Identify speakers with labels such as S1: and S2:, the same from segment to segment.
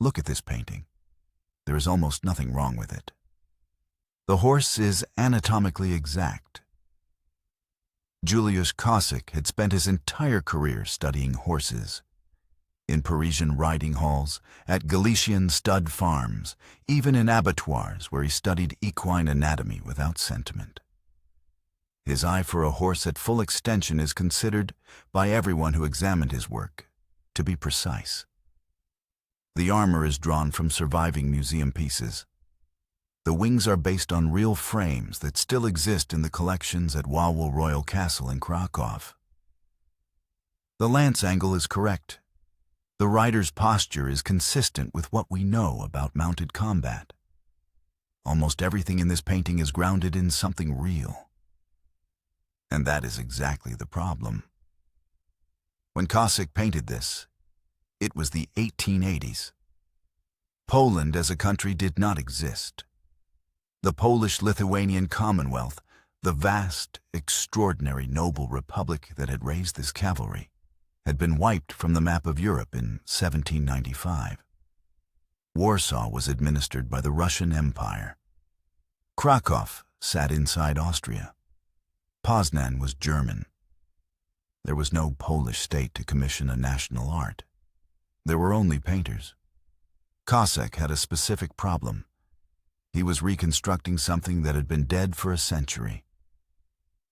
S1: Look at this painting. There is almost nothing wrong with it. The horse is anatomically exact. Julius Caesar had spent his entire career studying horses. In Parisian riding halls, at Galician stud farms, even in abattoirs where he studied equine anatomy without sentiment. His eye for a horse at full extension is considered, by everyone who examined his work, to be precise. The armor is drawn from surviving museum pieces. The wings are based on real frames that still exist in the collections at Wawel Royal Castle in Krakow. The lance angle is correct. The rider's posture is consistent with what we know about mounted combat. Almost everything in this painting is grounded in something real. And that is exactly the problem. When Caesar painted this, it was the 1880s. Poland as a country did not exist. The Polish-Lithuanian Commonwealth, the vast, extraordinary noble republic that had raised this cavalry, had been wiped from the map of Europe in 1795. Warsaw was administered by the Russian Empire. Krakow sat inside Austria. Poznan was German. There was no Polish state to commission a national art. There were only painters. Cossack had a specific problem. He was reconstructing something that had been dead for a century.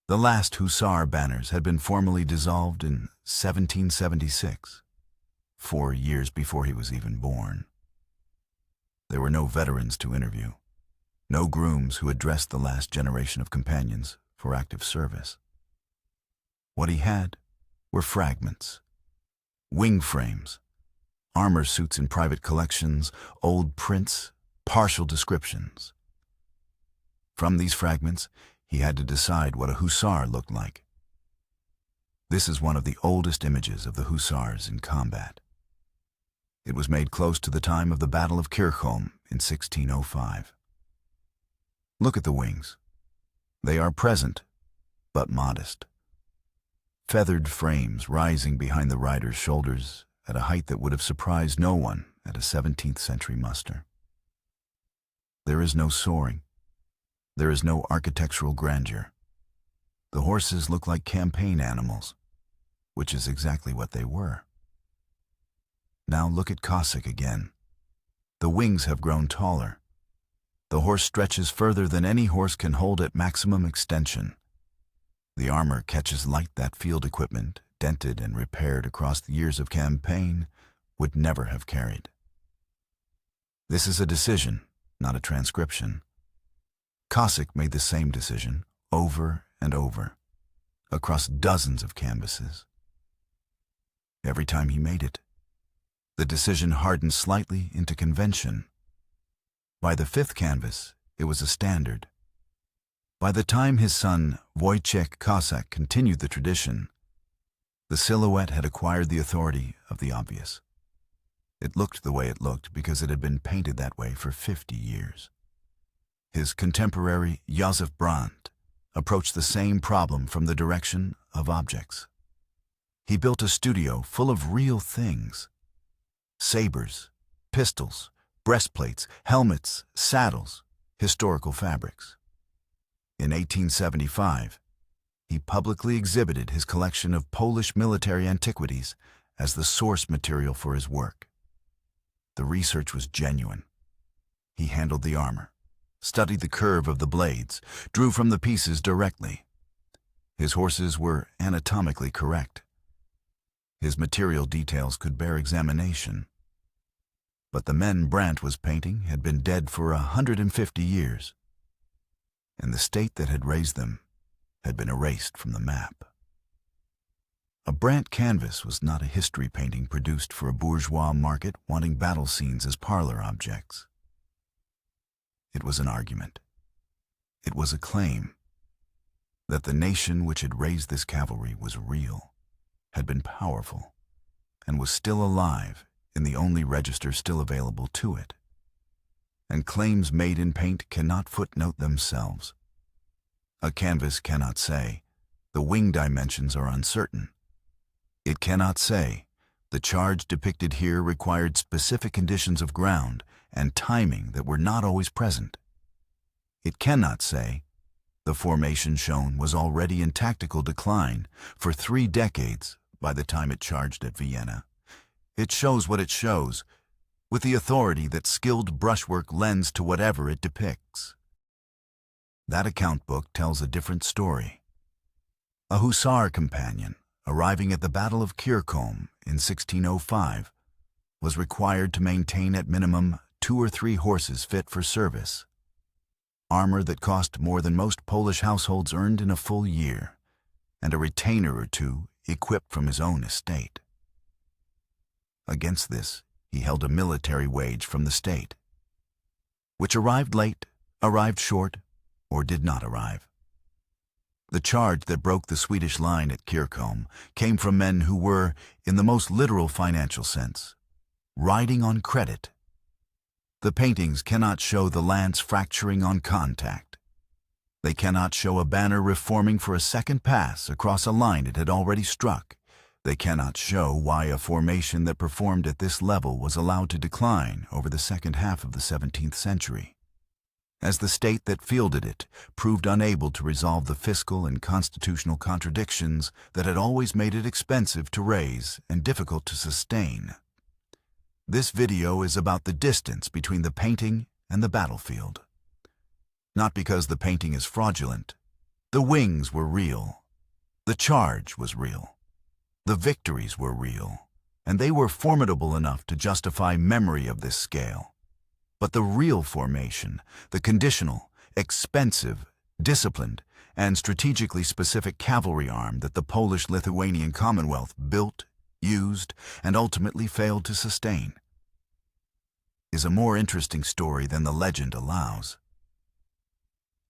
S1: The last Hussar banners had been formally dissolved in 1776, 4 years before he was even born. There were no veterans to interview, no grooms who addressed the last generation of companions for active service. What he had were fragments, wing frames, armor suits in private collections, old prints, partial descriptions. From these fragments, he had to decide what a hussar looked like. This is one of the oldest images of the hussars in combat. It was made close to the time of the Battle of Kircholm in 1605. Look at the wings. They are present, but modest. Feathered frames rising behind the rider's shoulders at a height that would have surprised no one at a 17th century muster. There is no soaring. There is no architectural grandeur. The horses look like campaign animals, which is exactly what they were. Now look at Cossack again. The wings have grown taller. The horse stretches further than any horse can hold at maximum extension. The armor catches light that field equipment, dented and repaired across the years of campaign, would never have carried. This is a decision, not a transcription. Cossack made the same decision over and over, across dozens of canvases. Every time he made it, the decision hardened slightly into convention. By the 5th canvas, it was a standard. By the time his son, Wojciech Cossack, continued the tradition, the silhouette had acquired the authority of the obvious. It looked the way it looked because it had been painted that way for 50 years. His contemporary, Josef Brandt, approached the same problem from the direction of objects. He built a studio full of real things. Sabers, pistols, breastplates, helmets, saddles, historical fabrics. In 1875, he publicly exhibited his collection of Polish military antiquities as the source material for his work. The research was genuine. He handled the armor, studied the curve of the blades, drew from the pieces directly. His horses were anatomically correct. His material details could bear examination. But the men Brandt was painting had been dead for 150 years, and the state that had raised them had been erased from the map. A Brandt canvas was not a history painting produced for a bourgeois market wanting battle scenes as parlor objects. It was an argument. It was a claim that the nation which had raised this cavalry was real, had been powerful, and was still alive in the only register still available to it. And claims made in paint cannot footnote themselves. A canvas cannot say, the wing dimensions are uncertain. It cannot say, The charge depicted here required specific conditions of ground and timing that were not always present. It cannot say the formation shown was already in tactical decline for 3 decades by the time it charged at Vienna. It shows what it shows, with the authority that skilled brushwork lends to whatever it depicts. That account book tells a different story. A Hussar companion, arriving at the Battle of Kircholm in 1605, was required to maintain at minimum 2 or 3 horses fit for service, armor that cost more than most Polish households earned in a full year, and a retainer or 2 equipped from his own estate. Against this, he held a military wage from the state, which arrived late, arrived short, or did not arrive. The charge that broke the Swedish line at Kircholm came from men who were, in the most literal financial sense, riding on credit. The paintings cannot show the lance fracturing on contact. They cannot show a banner reforming for a second pass across a line it had already struck. They cannot show why a formation that performed at this level was allowed to decline over the second half of the 17th century, as the state that fielded it proved unable to resolve the fiscal and constitutional contradictions that had always made it expensive to raise and difficult to sustain. This video is about the distance between the painting and the battlefield. Not because the painting is fraudulent. The wings were real. The charge was real. The victories were real, and they were formidable enough to justify memory of this scale. But the real formation, the conditional, expensive, disciplined, and strategically specific cavalry arm that the Polish-Lithuanian Commonwealth built, used, and ultimately failed to sustain, is a more interesting story than the legend allows.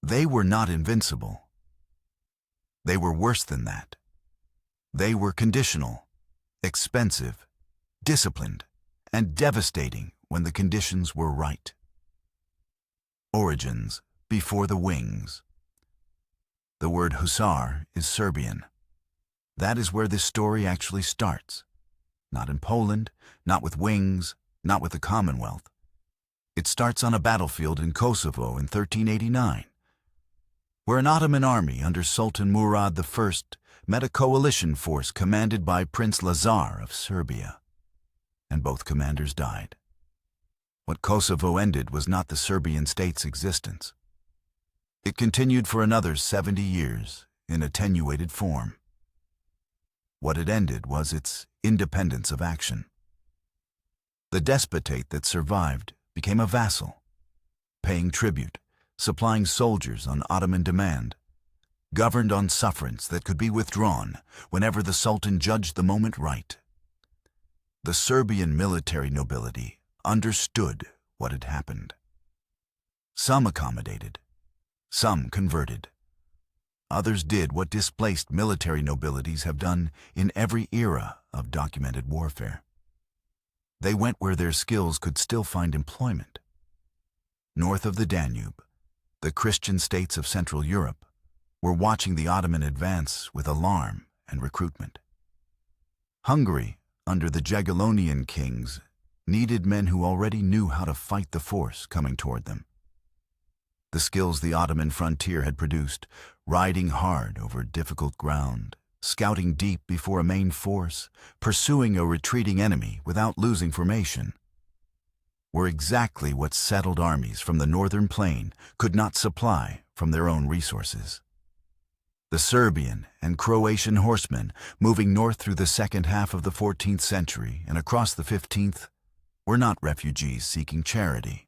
S1: They were not invincible. They were worse than that. They were conditional, expensive, disciplined, and devastating when the conditions were right. Origins before the wings. The word Hussar is Serbian. That is where this story actually starts. Not in Poland, not with wings, not with the Commonwealth. It starts on a battlefield in Kosovo in 1389, where an Ottoman army under Sultan Murad I met a coalition force commanded by Prince Lazar of Serbia, and both commanders died. What Kosovo ended was not the Serbian state's existence. It continued for another 70 years in attenuated form. What it ended was its independence of action. The despotate that survived became a vassal, paying tribute, supplying soldiers on Ottoman demand, governed on sufferance that could be withdrawn whenever the Sultan judged the moment right. The Serbian military nobility understood what had happened. Some accommodated, some converted. Others did what displaced military nobilities have done in every era of documented warfare. They went where their skills could still find employment. North of the Danube, the Christian states of Central Europe were watching the Ottoman advance with alarm and recruitment. Hungary, under the Jagiellonian kings, needed men who already knew how to fight the force coming toward them. The skills the Ottoman frontier had produced, riding hard over difficult ground, scouting deep before a main force, pursuing a retreating enemy without losing formation, were exactly what settled armies from the northern plain could not supply from their own resources. The Serbian and Croatian horsemen moving north through the second half of the 14th century and across the 15th were not refugees seeking charity.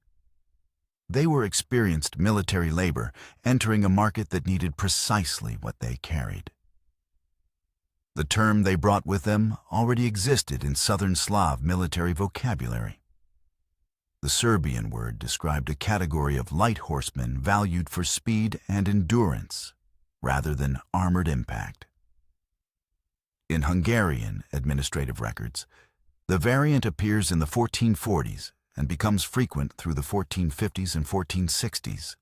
S1: They were experienced military labor entering a market that needed precisely what they carried. The term they brought with them already existed in Southern Slav military vocabulary. The Serbian word described a category of light horsemen valued for speed and endurance rather than armored impact. In Hungarian administrative records, the variant appears in the 1440s and becomes frequent through the 1450s and 1460s,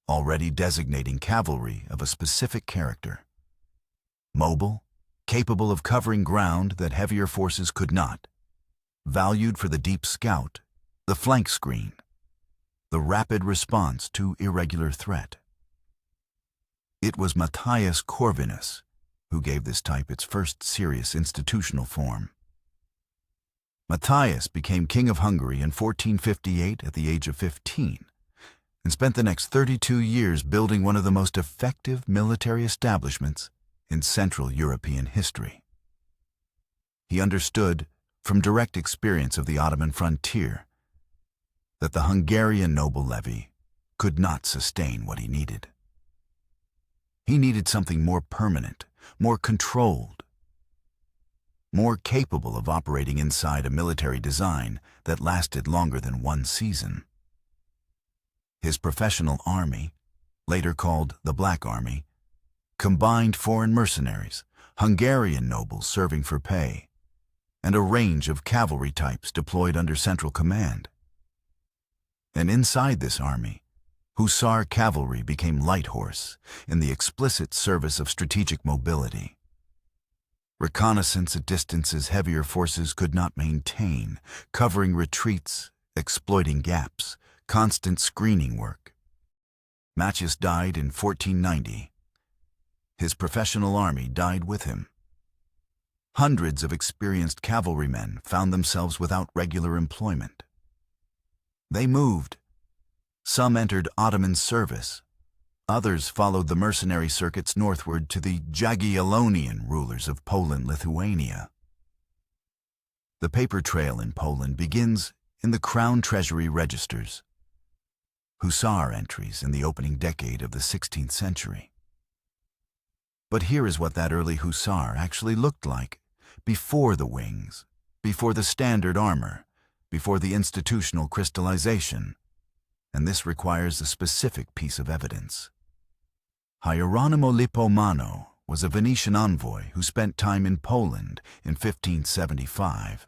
S1: already designating cavalry of a specific character: mobile, capable of covering ground that heavier forces could not, valued for the deep scout, the flank screen, the rapid response to irregular threat. It was Matthias Corvinus who gave this type its first serious institutional form. Matthias became king of Hungary in 1458 at the age of 15 and spent the next 32 years building one of the most effective military establishments in Central European history. He understood, from direct experience of the Ottoman frontier, that the Hungarian noble levy could not sustain what he needed. He needed something more permanent, more controlled, more capable of operating inside a military design that lasted longer than one season. His professional army, later called the Black Army, combined foreign mercenaries, Hungarian nobles serving for pay, and a range of cavalry types deployed under central command. And inside this army, Hussar cavalry became light horse in the explicit service of strategic mobility. Reconnaissance at distances heavier forces could not maintain, covering retreats, exploiting gaps, constant screening work. Matthias died in 1490. His professional army died with him. Hundreds of experienced cavalrymen found themselves without regular employment. They moved. Some entered Ottoman service. Others followed the mercenary circuits northward to the Jagiellonian rulers of Poland-Lithuania. The paper trail in Poland begins in the Crown Treasury registers, Hussar entries in the opening decade of the 16th century. But here is what that early Hussar actually looked like before the wings, before the standard armor, before the institutional crystallization, and this requires a specific piece of evidence. Hieronimo Lippomano was a Venetian envoy who spent time in Poland in 1575.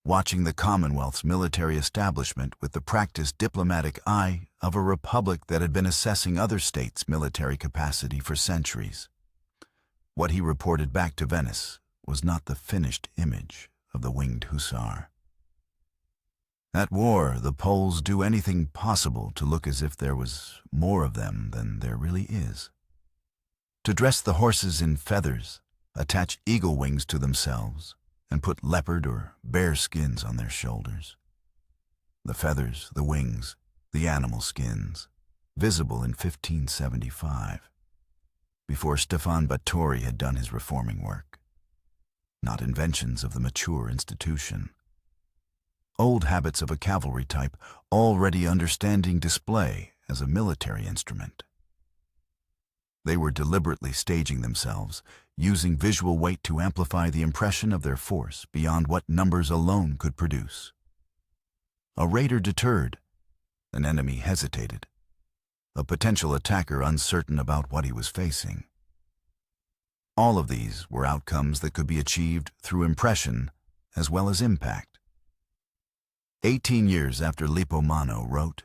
S1: Watching the Commonwealth's military establishment with the practiced diplomatic eye of a republic that had been assessing other states' military capacity for centuries. What he reported back to Venice was not the finished image of the winged hussar. At war, the Poles do anything possible to look as if there was more of them than there really is. To dress the horses in feathers, attach eagle wings to themselves, and put leopard or bear skins on their shoulders. The feathers, the wings, the animal skins, visible in 1575, before Stefan Batory had done his reforming work. Not inventions of the mature institution. Old habits of a cavalry type already understanding display as a military instrument. They were deliberately staging themselves, using visual weight to amplify the impression of their force beyond what numbers alone could produce. A raider deterred, an enemy hesitated, a potential attacker uncertain about what he was facing. All of these were outcomes that could be achieved through impression as well as impact. 18 years after Lippomano wrote,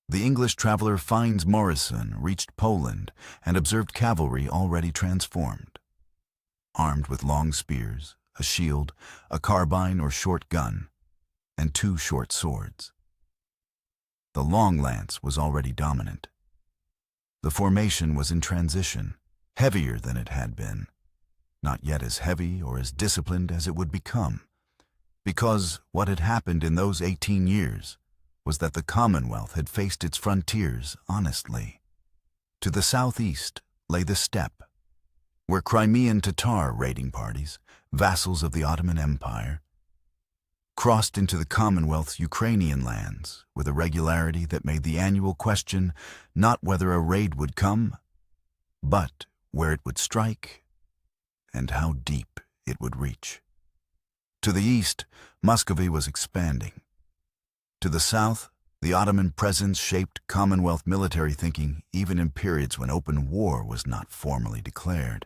S1: the English traveler Fiennes Morrison reached Poland and observed cavalry already transformed. Armed with long spears, a shield, a carbine or short gun, and 2 short swords. The long lance was already dominant. The formation was in transition, heavier than it had been, not yet as heavy or as disciplined as it would become, because what had happened in those 18 years was that the Commonwealth had faced its frontiers honestly. To the southeast lay the steppe, where Crimean Tatar raiding parties, vassals of the Ottoman Empire, crossed into the Commonwealth's Ukrainian lands with a regularity that made the annual question not whether a raid would come, but where it would strike and how deep it would reach. To the east, Muscovy was expanding. To the south, the Ottoman presence shaped Commonwealth military thinking even in periods when open war was not formally declared.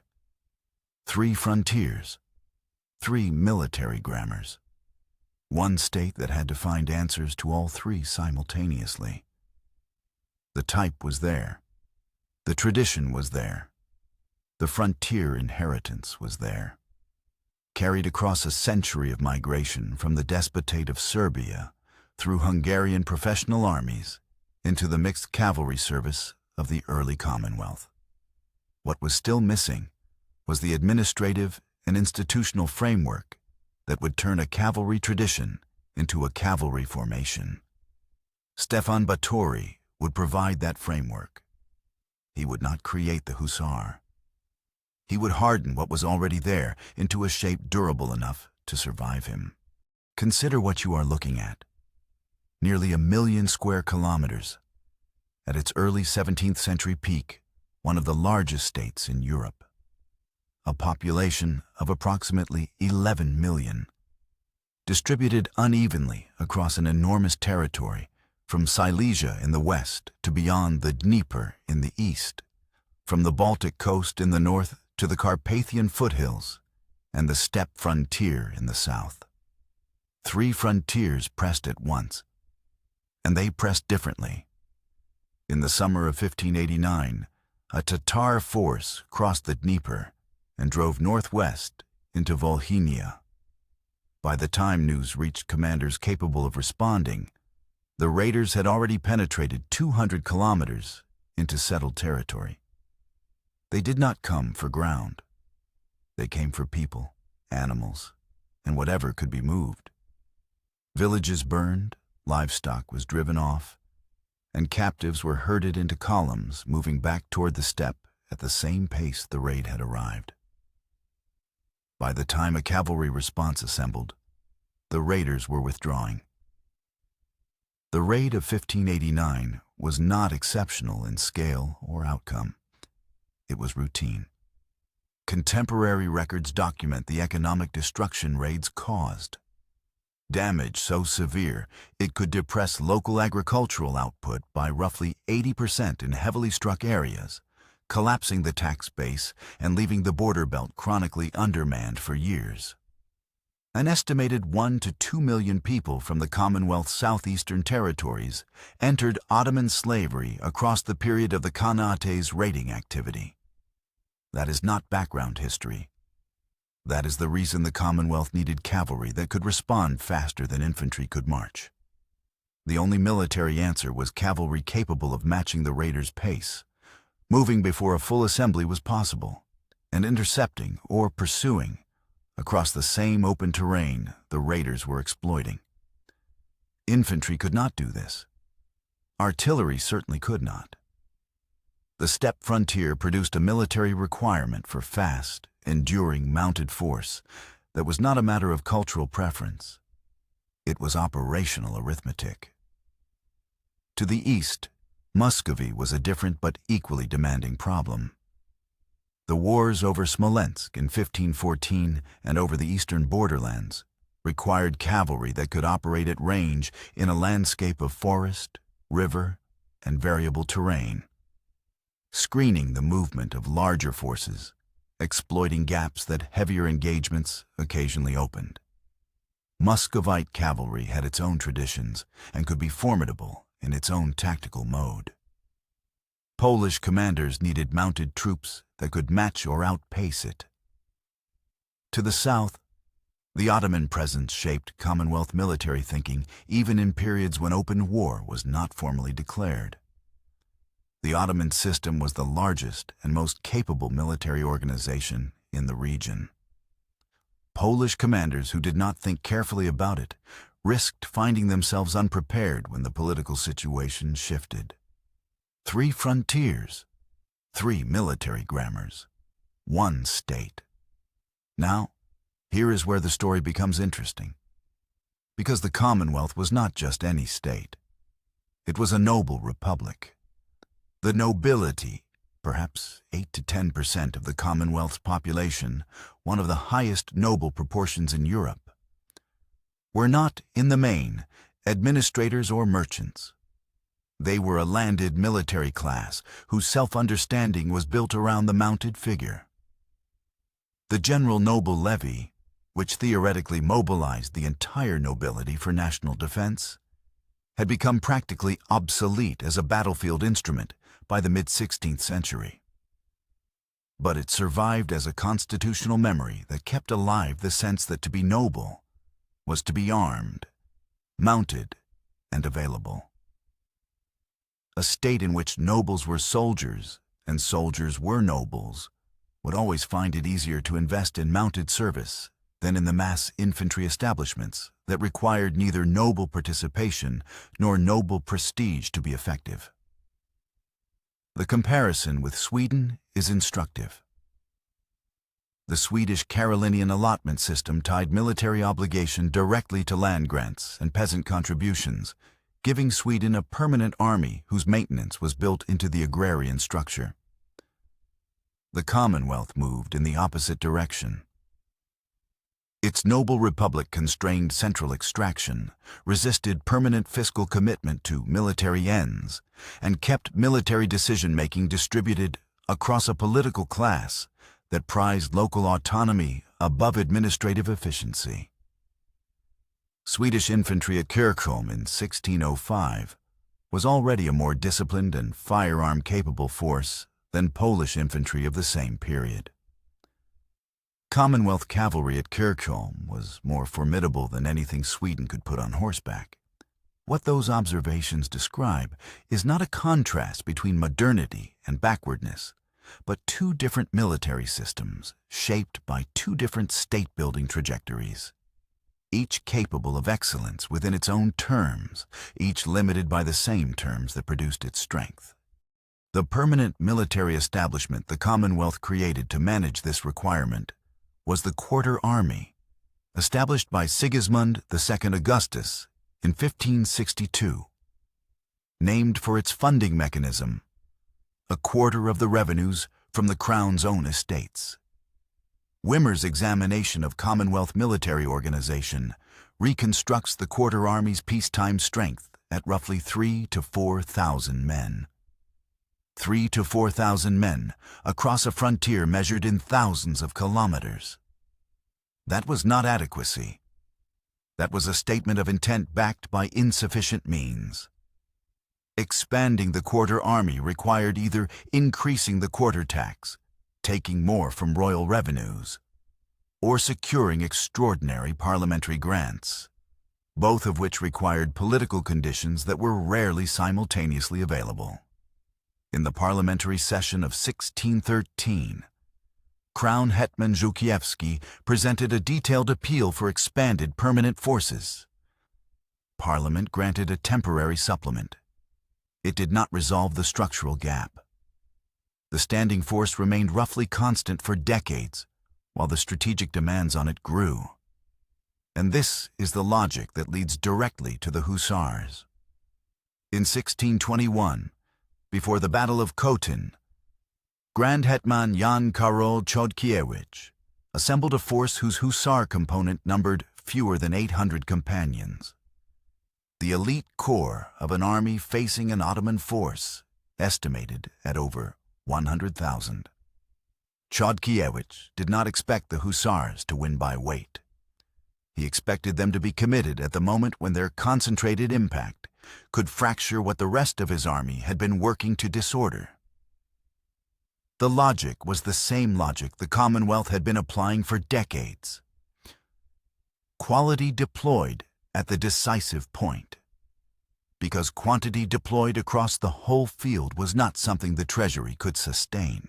S1: 3 frontiers, 3 military grammars, 1 state that had to find answers to all 3 simultaneously. The type was there. The tradition was there. The frontier inheritance was there, carried across a century of migration from the despotate of Serbia through Hungarian professional armies into the mixed cavalry service of the early Commonwealth. What was still missing was the administrative and institutional framework that would turn a cavalry tradition into a cavalry formation. Stefan Batory would provide that framework. He would not create the Hussar. He would harden what was already there into a shape durable enough to survive him. Consider what you are looking at. Nearly 1 million square kilometers. At its early 17th century peak, one of the largest states in Europe. A population of approximately 11 million. Distributed unevenly across an enormous territory, from Silesia in the west to beyond the Dnieper in the east, from the Baltic coast in the north to the Carpathian foothills and the steppe frontier in the south. 3 frontiers pressed at once, and they pressed differently. In the summer of 1589, a Tatar force crossed the Dnieper and drove northwest into Volhynia. By the time news reached commanders capable of responding, the raiders had already penetrated 200 kilometers into settled territory. They did not come for ground. They came for people, animals, and whatever could be moved. Villages burned, livestock was driven off, and captives were herded into columns moving back toward the steppe at the same pace the raid had arrived. By the time a cavalry response assembled, the raiders were withdrawing. The raid of 1589 was not exceptional in scale or outcome. It was routine. Contemporary records document the economic destruction raids caused. Damage so severe it could depress local agricultural output by roughly 80% in heavily struck areas, collapsing the tax base and leaving the border belt chronically undermanned for years. An estimated 1 to 2 million people from the Commonwealth's southeastern territories entered Ottoman slavery across the period of the Khanate's raiding activity. That is not background history. That is the reason the Commonwealth needed cavalry that could respond faster than infantry could march. The only military answer was cavalry capable of matching the raiders' pace, moving before a full assembly was possible, and intercepting or pursuing across the same open terrain the raiders were exploiting. Infantry could not do this. Artillery certainly could not. The steppe frontier produced a military requirement for fast, enduring mounted force that was not a matter of cultural preference. It was operational arithmetic. To the east, Muscovy was a different but equally demanding problem. The wars over Smolensk in 1514 and over the eastern borderlands required cavalry that could operate at range in a landscape of forest, river, and variable terrain, screening the movement of larger forces, exploiting gaps that heavier engagements occasionally opened. Muscovite cavalry had its own traditions and could be formidable in its own tactical mode. Polish commanders needed mounted troops that could match or outpace it. To the south, the Ottoman presence shaped Commonwealth military thinking even in periods when open war was not formally declared. The Ottoman system was the largest and most capable military organization in the region. Polish commanders who did not think carefully about it risked finding themselves unprepared when the political situation shifted. 3 frontiers, 3 military grammars, 1 state. Now, here is where the story becomes interesting. Because the Commonwealth was not just any state. It was a noble republic. The nobility, perhaps 8 to 10% of the Commonwealth's population, one of the highest noble proportions in Europe, were not, in the main, administrators or merchants. They were a landed military class whose self-understanding was built around the mounted figure. The general noble levy, which theoretically mobilized the entire nobility for national defense, had become practically obsolete as a battlefield instrument by the mid-16th century. but it survived as a constitutional memory that kept alive the sense that to be noble was to be armed, mounted, and available. A state in which nobles were soldiers and soldiers were nobles would always find it easier to invest in mounted service than in the mass infantry establishments that required neither noble participation nor noble prestige to be effective. The comparison with Sweden is instructive. The Swedish Carolinian allotment system tied military obligation directly to land grants and peasant contributions, giving Sweden a permanent army whose maintenance was built into the agrarian structure. The Commonwealth moved in the opposite direction. Its noble republic constrained central extraction, resisted permanent fiscal commitment to military ends, and kept military decision-making distributed across a political class that prized local autonomy above administrative efficiency. Swedish infantry at Kircholm in 1605 was already a more disciplined and firearm-capable force than Polish infantry of the same period. Commonwealth cavalry at Kircholm was more formidable than anything Sweden could put on horseback. What those observations describe is not a contrast between modernity and backwardness, but two different military systems shaped by two different state-building trajectories, each capable of excellence within its own terms, each limited by the same terms that produced its strength. The permanent military establishment the Commonwealth created to manage this requirement was the Quarter Army, established by Sigismund II Augustus in 1562. Named for its funding mechanism, a quarter of the revenues from the Crown's own estates. Wimmer's examination of Commonwealth military organization reconstructs the Quarter Army's peacetime strength at roughly 3,000 to 4,000 men. 3,000 to 4,000 men across a frontier measured in thousands of kilometers. That was not adequacy. That was a statement of intent backed by insufficient means. Expanding the Quarter Army required either increasing the quarter tax, taking more from royal revenues, or securing extraordinary parliamentary grants, both of which required political conditions that were rarely simultaneously available. In the parliamentary session of 1613, Crown Hetman Żółkiewski presented a detailed appeal for expanded permanent forces. Parliament granted a temporary supplement. It did not resolve the structural gap. The standing force remained roughly constant for decades, while the strategic demands on it grew. And this is the logic that leads directly to the Hussars. In 1621, before the Battle of Kłuszyn, Grand Hetman Jan Karol Chodkiewicz assembled a force whose Hussar component numbered fewer than 800 companions. The elite core of an army facing an Ottoman force estimated at over 100,000. Chodkiewicz did not expect the Hussars to win by weight. He expected them to be committed at the moment when their concentrated impact could fracture what the rest of his army had been working to disorder. The logic was the same logic the Commonwealth had been applying for decades. Quality deployed at the decisive point, because quantity deployed across the whole field was not something the Treasury could sustain.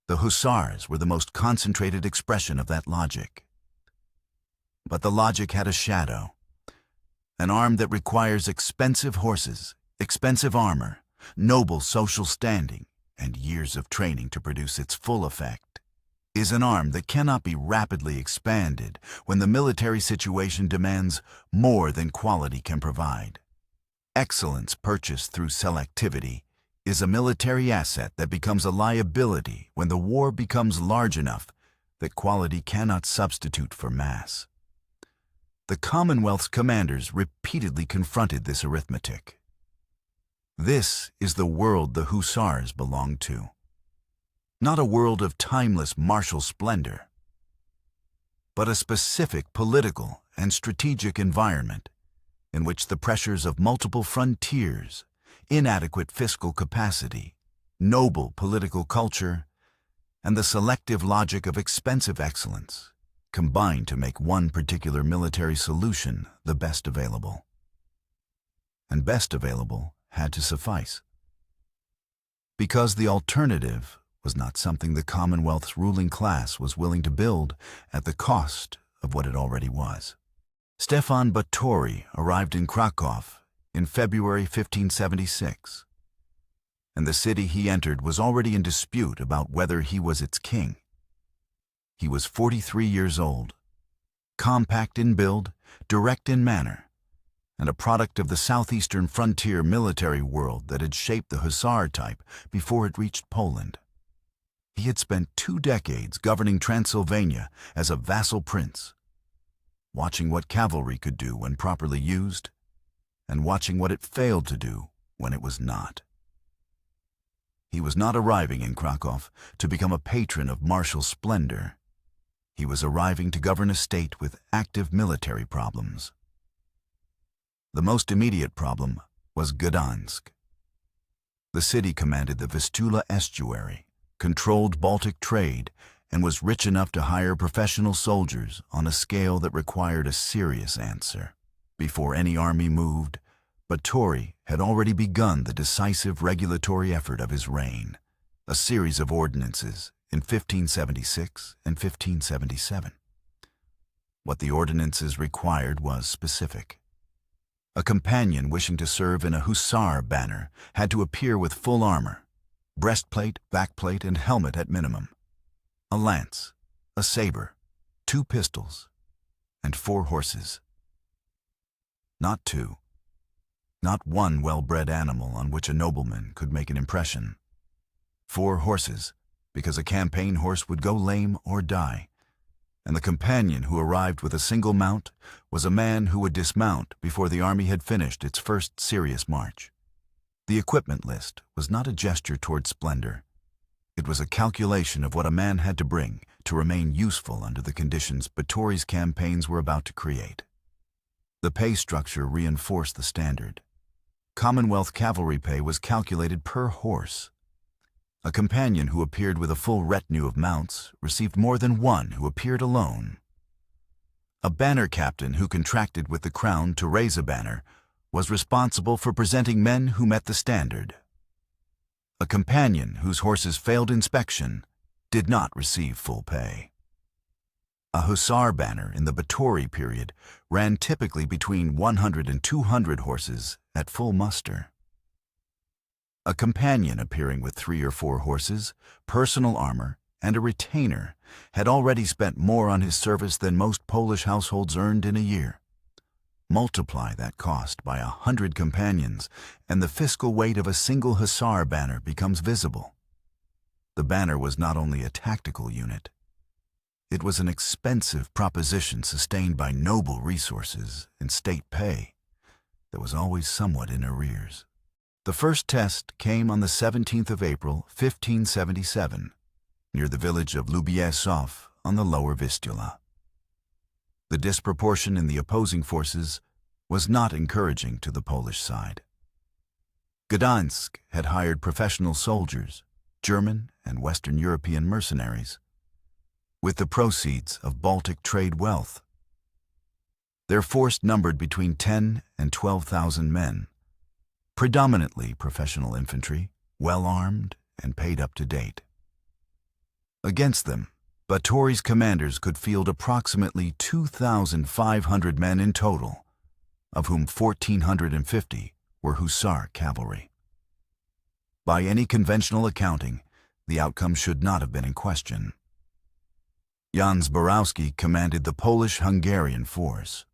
S1: The Hussars were the most concentrated expression of that logic. But the logic had a shadow. An arm that requires expensive horses, expensive armor, noble social standing, and years of training to produce its full effect, is an arm that cannot be rapidly expanded when the military situation demands more than quality can provide. Excellence purchased through selectivity is a military asset that becomes a liability when the war becomes large enough that quality cannot substitute for mass. The Commonwealth's commanders repeatedly confronted this arithmetic. This is the world the Hussars belonged to. Not a world of timeless martial splendor, but a specific political and strategic environment in which the pressures of multiple frontiers, inadequate fiscal capacity, noble political culture, and the selective logic of expensive excellence combined to make one particular military solution the best available. And best available had to suffice. Because the alternative was not something the Commonwealth's ruling class was willing to build at the cost of what it already was. Stefan Batory arrived in Krakow in February 1576, and the city he entered was already in dispute about whether he was its king. He was 43 years old, compact in build, direct in manner, and a product of the southeastern frontier military world that had shaped the Hussar type before it reached Poland. He had spent 2 decades governing Transylvania as a vassal prince, watching what cavalry could do when properly used, and watching what it failed to do when it was not. He was not arriving in Krakow to become a patron of martial splendor. He was arriving to govern a state with active military problems. The most immediate problem was Gdansk. The city commanded the Vistula estuary, controlled Baltic trade, and was rich enough to hire professional soldiers on a scale that required a serious answer. Before any army moved, Batory had already begun the decisive regulatory effort of his reign, a series of ordinances in 1576 and 1577. What the ordinances required was specific. A companion wishing to serve in a Hussar banner had to appear with full armor, breastplate, backplate, and helmet at minimum, a lance, a saber, 2 pistols, and 4 horses. Not 2. Not one well-bred animal on which a nobleman could make an impression. 4 horses, because a campaign horse would go lame or die, and the companion who arrived with a single mount was a man who would dismount before the army had finished its first serious march. The equipment list was not a gesture toward splendor. It was a calculation of what a man had to bring to remain useful under the conditions Batory's campaigns were about to create. The pay structure reinforced the standard. Commonwealth cavalry pay was calculated per horse. A companion who appeared with a full retinue of mounts received more than one who appeared alone. A banner captain who contracted with the crown to raise a banner was responsible for presenting men who met the standard. A companion whose horses failed inspection did not receive full pay. A Hussar banner in the Batory period ran typically between 100 and 200 horses at full muster. A companion appearing with 3 or 4 horses, personal armor, and a retainer had already spent more on his service than most Polish households earned in a year. Multiply that cost by 100 companions, and the fiscal weight of a single Hussar banner becomes visible. The banner was not only a tactical unit. It was an expensive proposition sustained by noble resources and state pay that was always somewhat in arrears. The first test came on the 17th of April, 1577, near the village of Lubieszów on the lower Vistula. The disproportion in the opposing forces was not encouraging to the Polish side. Gdansk had hired professional soldiers, German and Western European mercenaries, with the proceeds of Baltic trade wealth. Their force numbered between 10 and 12,000 men, predominantly professional infantry, well-armed and paid up to date. Against them, Batory's commanders could field approximately 2,500 men in total, of whom 1,450 were Hussar cavalry. By any conventional accounting, the outcome should not have been in question. Jan Zborowski commanded the Polish-Hungarian force.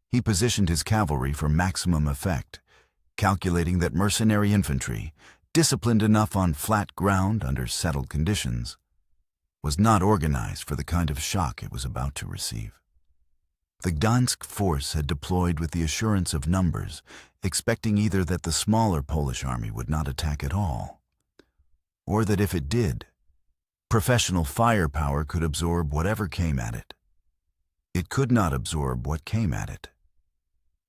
S1: He positioned his cavalry for maximum effect, calculating that mercenary infantry, disciplined enough on flat ground under settled conditions, was not organized for the kind of shock it was about to receive. The Gdansk force had deployed with the assurance of numbers, expecting either that the smaller Polish army would not attack at all, or that if it did, professional firepower could absorb whatever came at it. It could not absorb what came at it.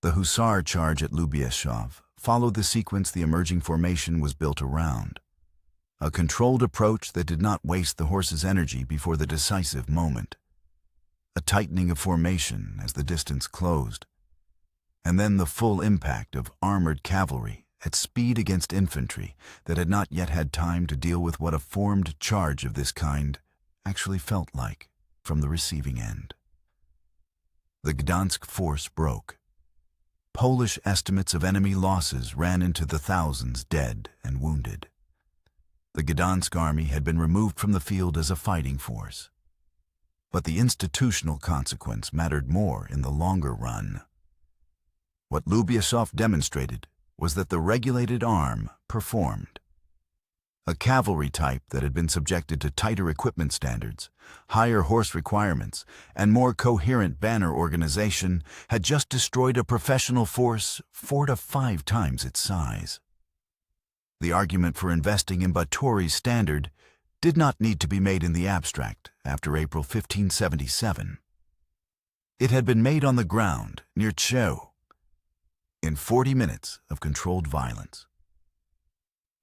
S1: The Hussar charge at Lubieszów followed the sequence the emerging formation was built around. a controlled approach that did not waste the horse's energy before the decisive moment, a tightening of formation as the distance closed, and then the full impact of armored cavalry at speed against infantry that had not yet had time to deal with what a formed charge of this kind actually felt like from the receiving end. The Gdansk force broke. Polish estimates of enemy losses ran into the thousands dead and wounded. The Gdansk army had been removed from the field as a fighting force. But the institutional consequence mattered more in the longer run. What Lubieszów demonstrated was that the regulated arm performed. A cavalry type that had been subjected to tighter equipment standards, higher horse requirements, and more coherent banner organization had just destroyed a professional force 4 to 5 times its size. The argument for investing in Báthory's standard did not need to be made in the abstract after April 1577. It had been made on the ground near Chocim, in 40 minutes of controlled violence.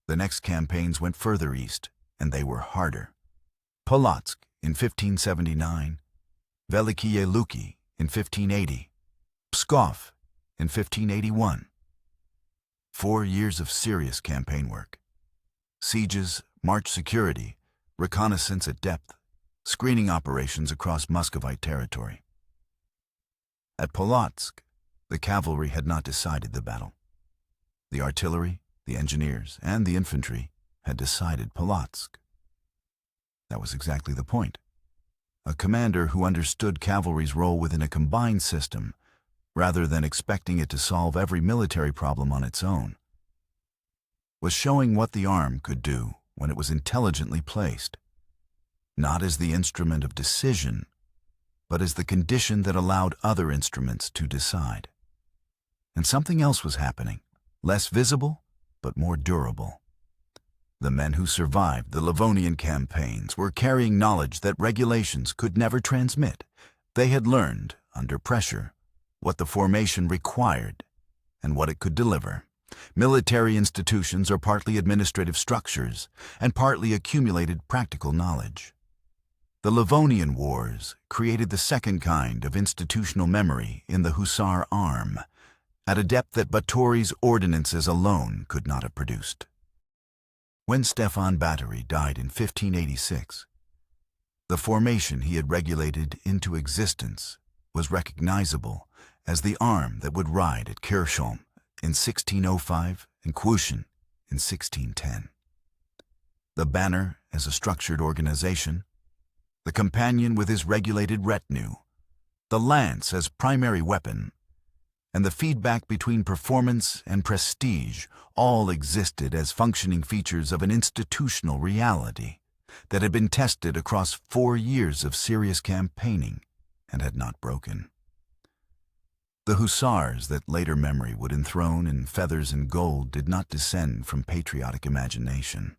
S1: The next campaigns went further east, and they were harder. Polotsk in 1579, Velikie Luki in 1580, Pskov in 1581. 4 years of serious campaign work. Sieges, march security, reconnaissance at depth, screening operations across Muscovite territory. At Polotsk, the cavalry had not decided the battle. The artillery, the engineers, and the infantry had decided Polotsk. That was exactly the point. A commander who understood cavalry's role within a combined system, rather than expecting it to solve every military problem on its own, was showing what the arm could do when it was intelligently placed, not as the instrument of decision, but as the condition that allowed other instruments to decide. And something else was happening, less visible, but more durable. The men who survived the Livonian campaigns were carrying knowledge that regulations could never transmit. They had learned, under pressure, what the formation required and what it could deliver. Military institutions are partly administrative structures and partly accumulated practical knowledge. The Livonian Wars created the second kind of institutional memory in the Hussar arm, at a depth that Báthory's ordinances alone could not have produced. When Stefan Batory died in 1586, the formation he had regulated into existence was recognizable as the arm that would ride at Kircholm in 1605 and Kłuszyn in 1610. The banner as a structured organization, the companion with his regulated retinue, the lance as primary weapon, and the feedback between performance and prestige all existed as functioning features of an institutional reality that had been tested across 4 years of serious campaigning and had not broken. The Hussars that later memory would enthrone in feathers and gold did not descend from patriotic imagination.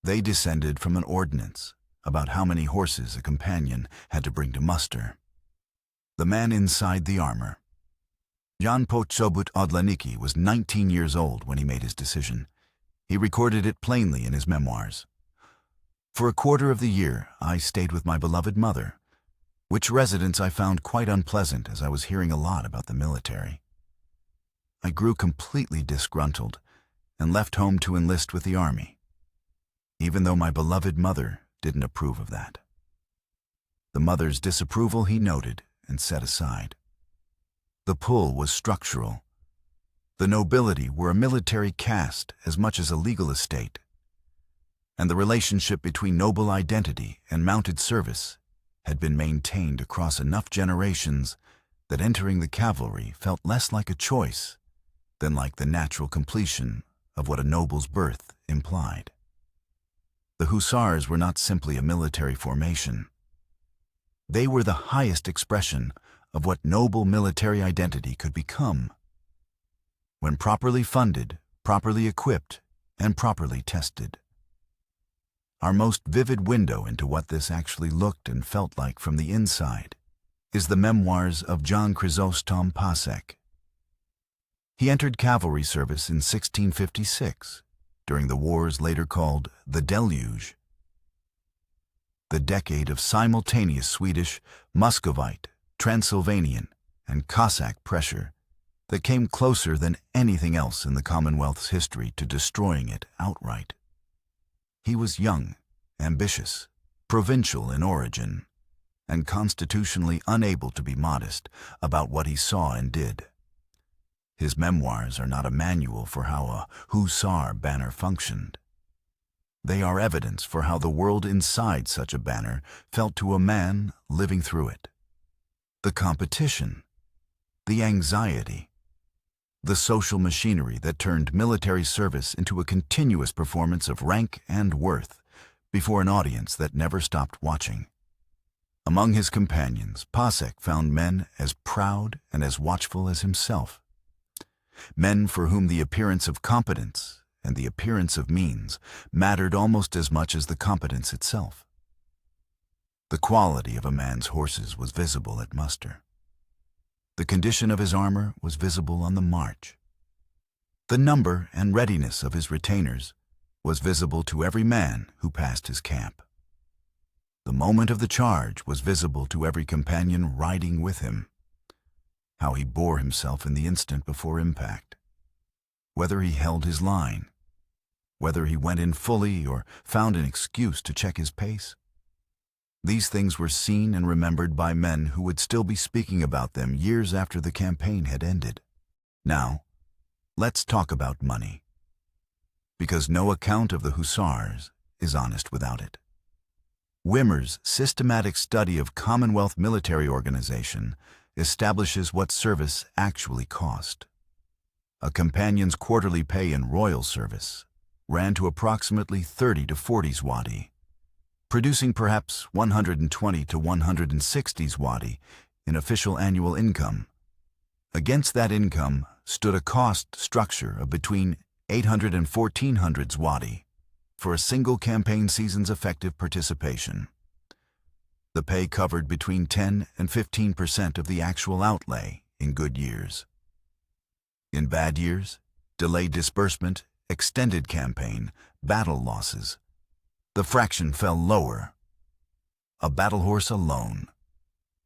S1: They descended from an ordinance about how many horses a companion had to bring to muster. The man inside the armor, Jan Poczobut Odlaniki, was 19 years old when he made his decision. He recorded it plainly in his memoirs. For a quarter of the year, I stayed with my beloved mother, which residence I found quite unpleasant as I was hearing a lot about the military. I grew completely disgruntled and left home to enlist with the army, even though my beloved mother didn't approve of that. The mother's disapproval he noted and set aside. The pull was structural. The nobility were a military caste as much as a legal estate, and the relationship between noble identity and mounted service had been maintained across enough generations that entering the cavalry felt less like a choice than like the natural completion of what a noble's birth implied. The Hussars were not simply a military formation. They were the highest expression of what noble military identity could become. When properly funded, properly equipped, and properly tested. Our most vivid window into what this actually looked and felt like from the inside is the memoirs of John Chrysostom Pasek. He entered cavalry service in 1656, during the wars later called the Deluge, the decade of simultaneous Swedish, Muscovite, Transylvanian, and Cossack pressure that came closer than anything else in the Commonwealth's history to destroying it outright. He was young, ambitious, provincial in origin, and constitutionally unable to be modest about what he saw and did. His memoirs are not a manual for how a Hussar banner functioned. They are evidence for how the world inside such a banner felt to a man living through it. The competition, the anxiety, the social machinery that turned military service into a continuous performance of rank and worth before an audience that never stopped watching. Among his companions, Pasek found men as proud and as watchful as himself. Men for whom the appearance of competence and the appearance of means mattered almost as much as the competence itself. The quality of a man's horses was visible at muster. The condition of his armor was visible on the march. The number and readiness of his retainers was visible to every man who passed his camp. The moment of the charge was visible to every companion riding with him. How he bore himself in the instant before impact, whether he held his line, whether he went in fully or found an excuse to check his pace. These things were seen and remembered by men who would still be speaking about them years after the campaign had ended. Now, let's talk about money, because no account of the Hussars is honest without it. Wimmer's systematic study of Commonwealth military organization establishes what service actually cost. A companion's quarterly pay in royal service ran to approximately 30 to 40 zloty, producing perhaps 120 to 160 zloty in official annual income. Against that income stood a cost structure of between 800 and 1400 zloty for a single campaign season's effective participation. The pay covered between 10 and 15% of the actual outlay in good years. In bad years, delayed disbursement, extended campaign, battle losses, the fraction fell lower. A battle horse alone,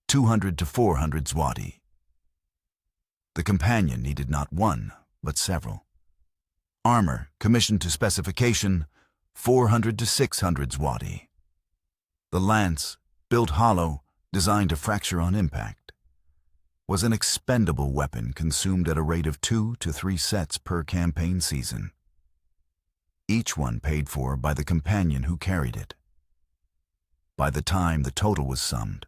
S1: 200 to 400 zloty. The companion needed not one, but several. Armor, commissioned to specification, 400 to 600 zloty. The lance, built hollow, designed to fracture on impact, was an expendable weapon consumed at a rate of 2 to 3 sets per campaign season. Each one paid for by the companion who carried it. By the time the total was summed,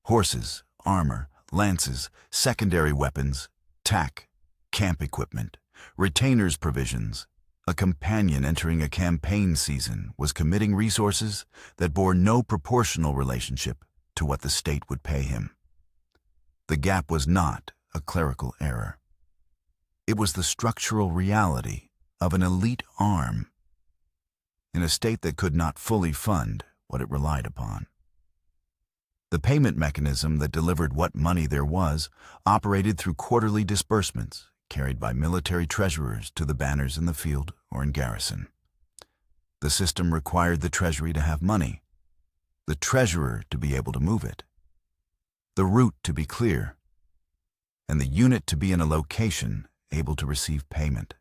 S1: horses, armor, lances, secondary weapons, tack, camp equipment, retainers' provisions, a companion entering a campaign season was committing resources that bore no proportional relationship to what the state would pay him. The gap was not a clerical error. It was the structural reality of an elite arm in a state that could not fully fund what it relied upon. The payment mechanism that delivered what money there was operated through quarterly disbursements carried by military treasurers to the banners in the field or in garrison. The system required the treasury to have money, the treasurer to be able to move it, the route to be clear, and the unit to be in a location able to receive payment.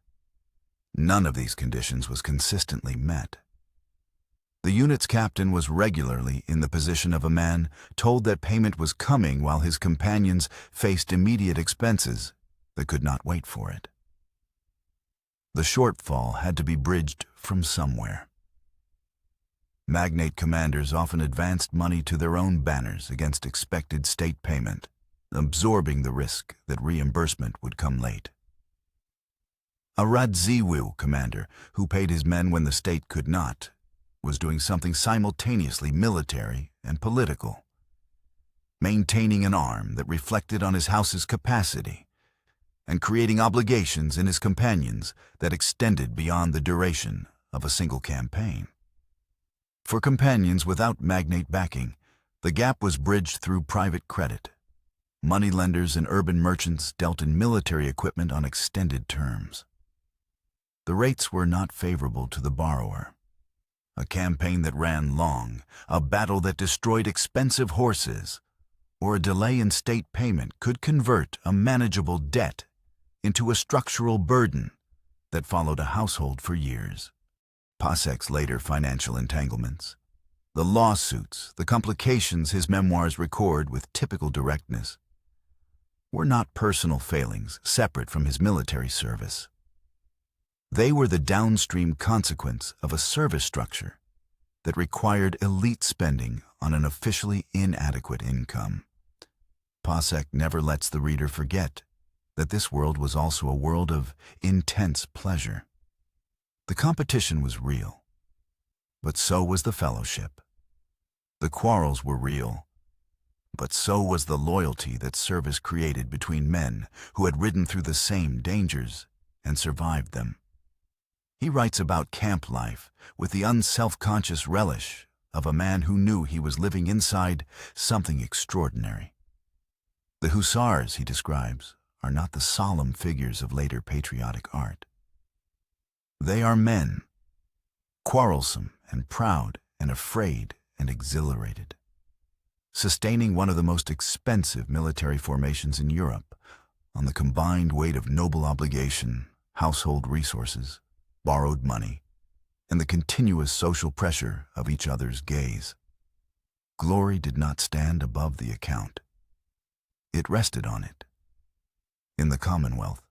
S1: None of these conditions was consistently met. The unit's captain was regularly in the position of a man told that payment was coming while his companions faced immediate expenses that could not wait for it. The shortfall had to be bridged from somewhere. Magnate commanders often advanced money to their own banners against expected state payment, absorbing the risk that reimbursement would come late. A Radziwiłł commander who paid his men when the state could not was doing something simultaneously military and political, maintaining an arm that reflected on his house's capacity and creating obligations in his companions that extended beyond the duration of a single campaign. For companions without magnate backing, the gap was bridged through private credit. Moneylenders and urban merchants dealt in military equipment on extended terms. the rates were not favorable to the borrower. A campaign that ran long, a battle that destroyed expensive horses, or a delay in state payment could convert a manageable debt into a structural burden that followed a household for years. Pasek's later financial entanglements, the lawsuits, the complications his memoirs record with typical directness, were not personal failings separate from his military service. They were the downstream consequence of a service structure that required elite spending on an officially inadequate income. Pasek never lets the reader forget that this world was also a world of intense pleasure. The competition was real, but so was the fellowship. The quarrels were real, but so was the loyalty that service created between men who had ridden through the same dangers and survived them. He writes about camp life with the unself-conscious relish of a man who knew he was living inside something extraordinary. The Hussars, he describes, are not the solemn figures of later patriotic art. They are men, quarrelsome and proud and afraid and exhilarated, sustaining one of the most expensive military formations in Europe on the combined weight of noble obligation, household resources, borrowed money, and the continuous social pressure of each other's gaze. Glory did not stand above the account. It rested on it. In the Commonwealth,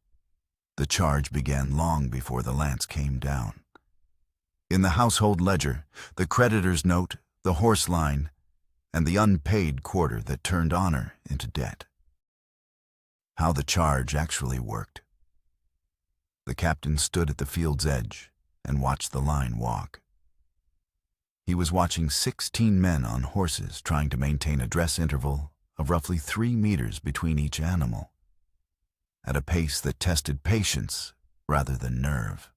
S1: the charge began long before the lance came down. In the household ledger, the creditor's note, the horse line, and the unpaid quarter that turned honor into debt. How the charge actually worked. The captain stood at the field's edge and watched the line walk. He was watching 16 men on horses trying to maintain a dress interval of roughly 3 meters between each animal, at a pace that tested patience rather than nerve,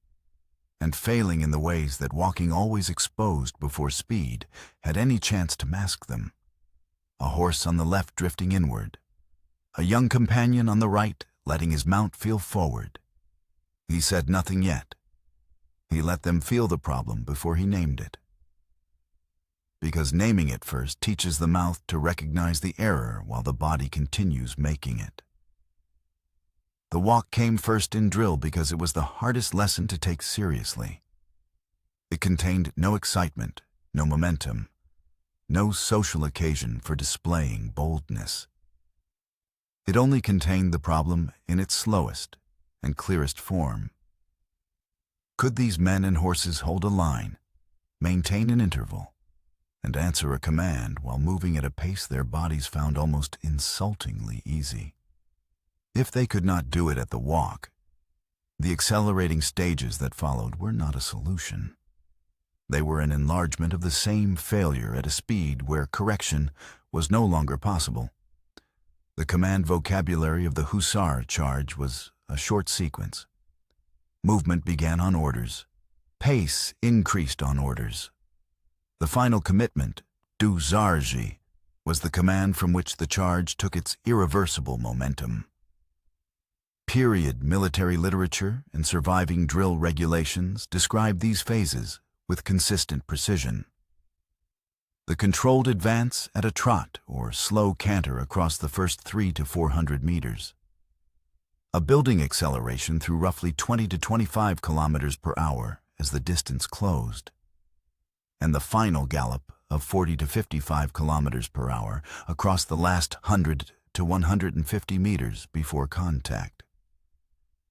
S1: and failing in the ways that walking always exposed before speed had any chance to mask them. A horse on the left drifting inward, a young companion on the right letting his mount feel forward. He said nothing yet. He let them feel the problem before he named it. Because naming it first teaches the mouth to recognize the error while the body continues making it. The walk came first in drill because it was the hardest lesson to take seriously. It contained no excitement, no momentum, no social occasion for displaying boldness. It only contained the problem in its slowest and clearest form. Could these men and horses hold a line, maintain an interval, and answer a command while moving at a pace their bodies found almost insultingly easy? If they could not do it at the walk, the accelerating stages that followed were not a solution. They were an enlargement of the same failure at a speed where correction was no longer possible. The command vocabulary of the Hussar charge was a short sequence. Movement began on orders. Pace increased on orders. The final commitment, du Zarji, was the command from which the charge took its irreversible momentum. Period military literature and surviving drill regulations describe these phases with consistent precision. The controlled advance at a trot or slow canter across the first 300 to 400 meters. A building acceleration through roughly 20 to 25 kilometers per hour as the distance closed. And the final gallop of 40 to 55 kilometers per hour across the last 100 to 150 meters before contact.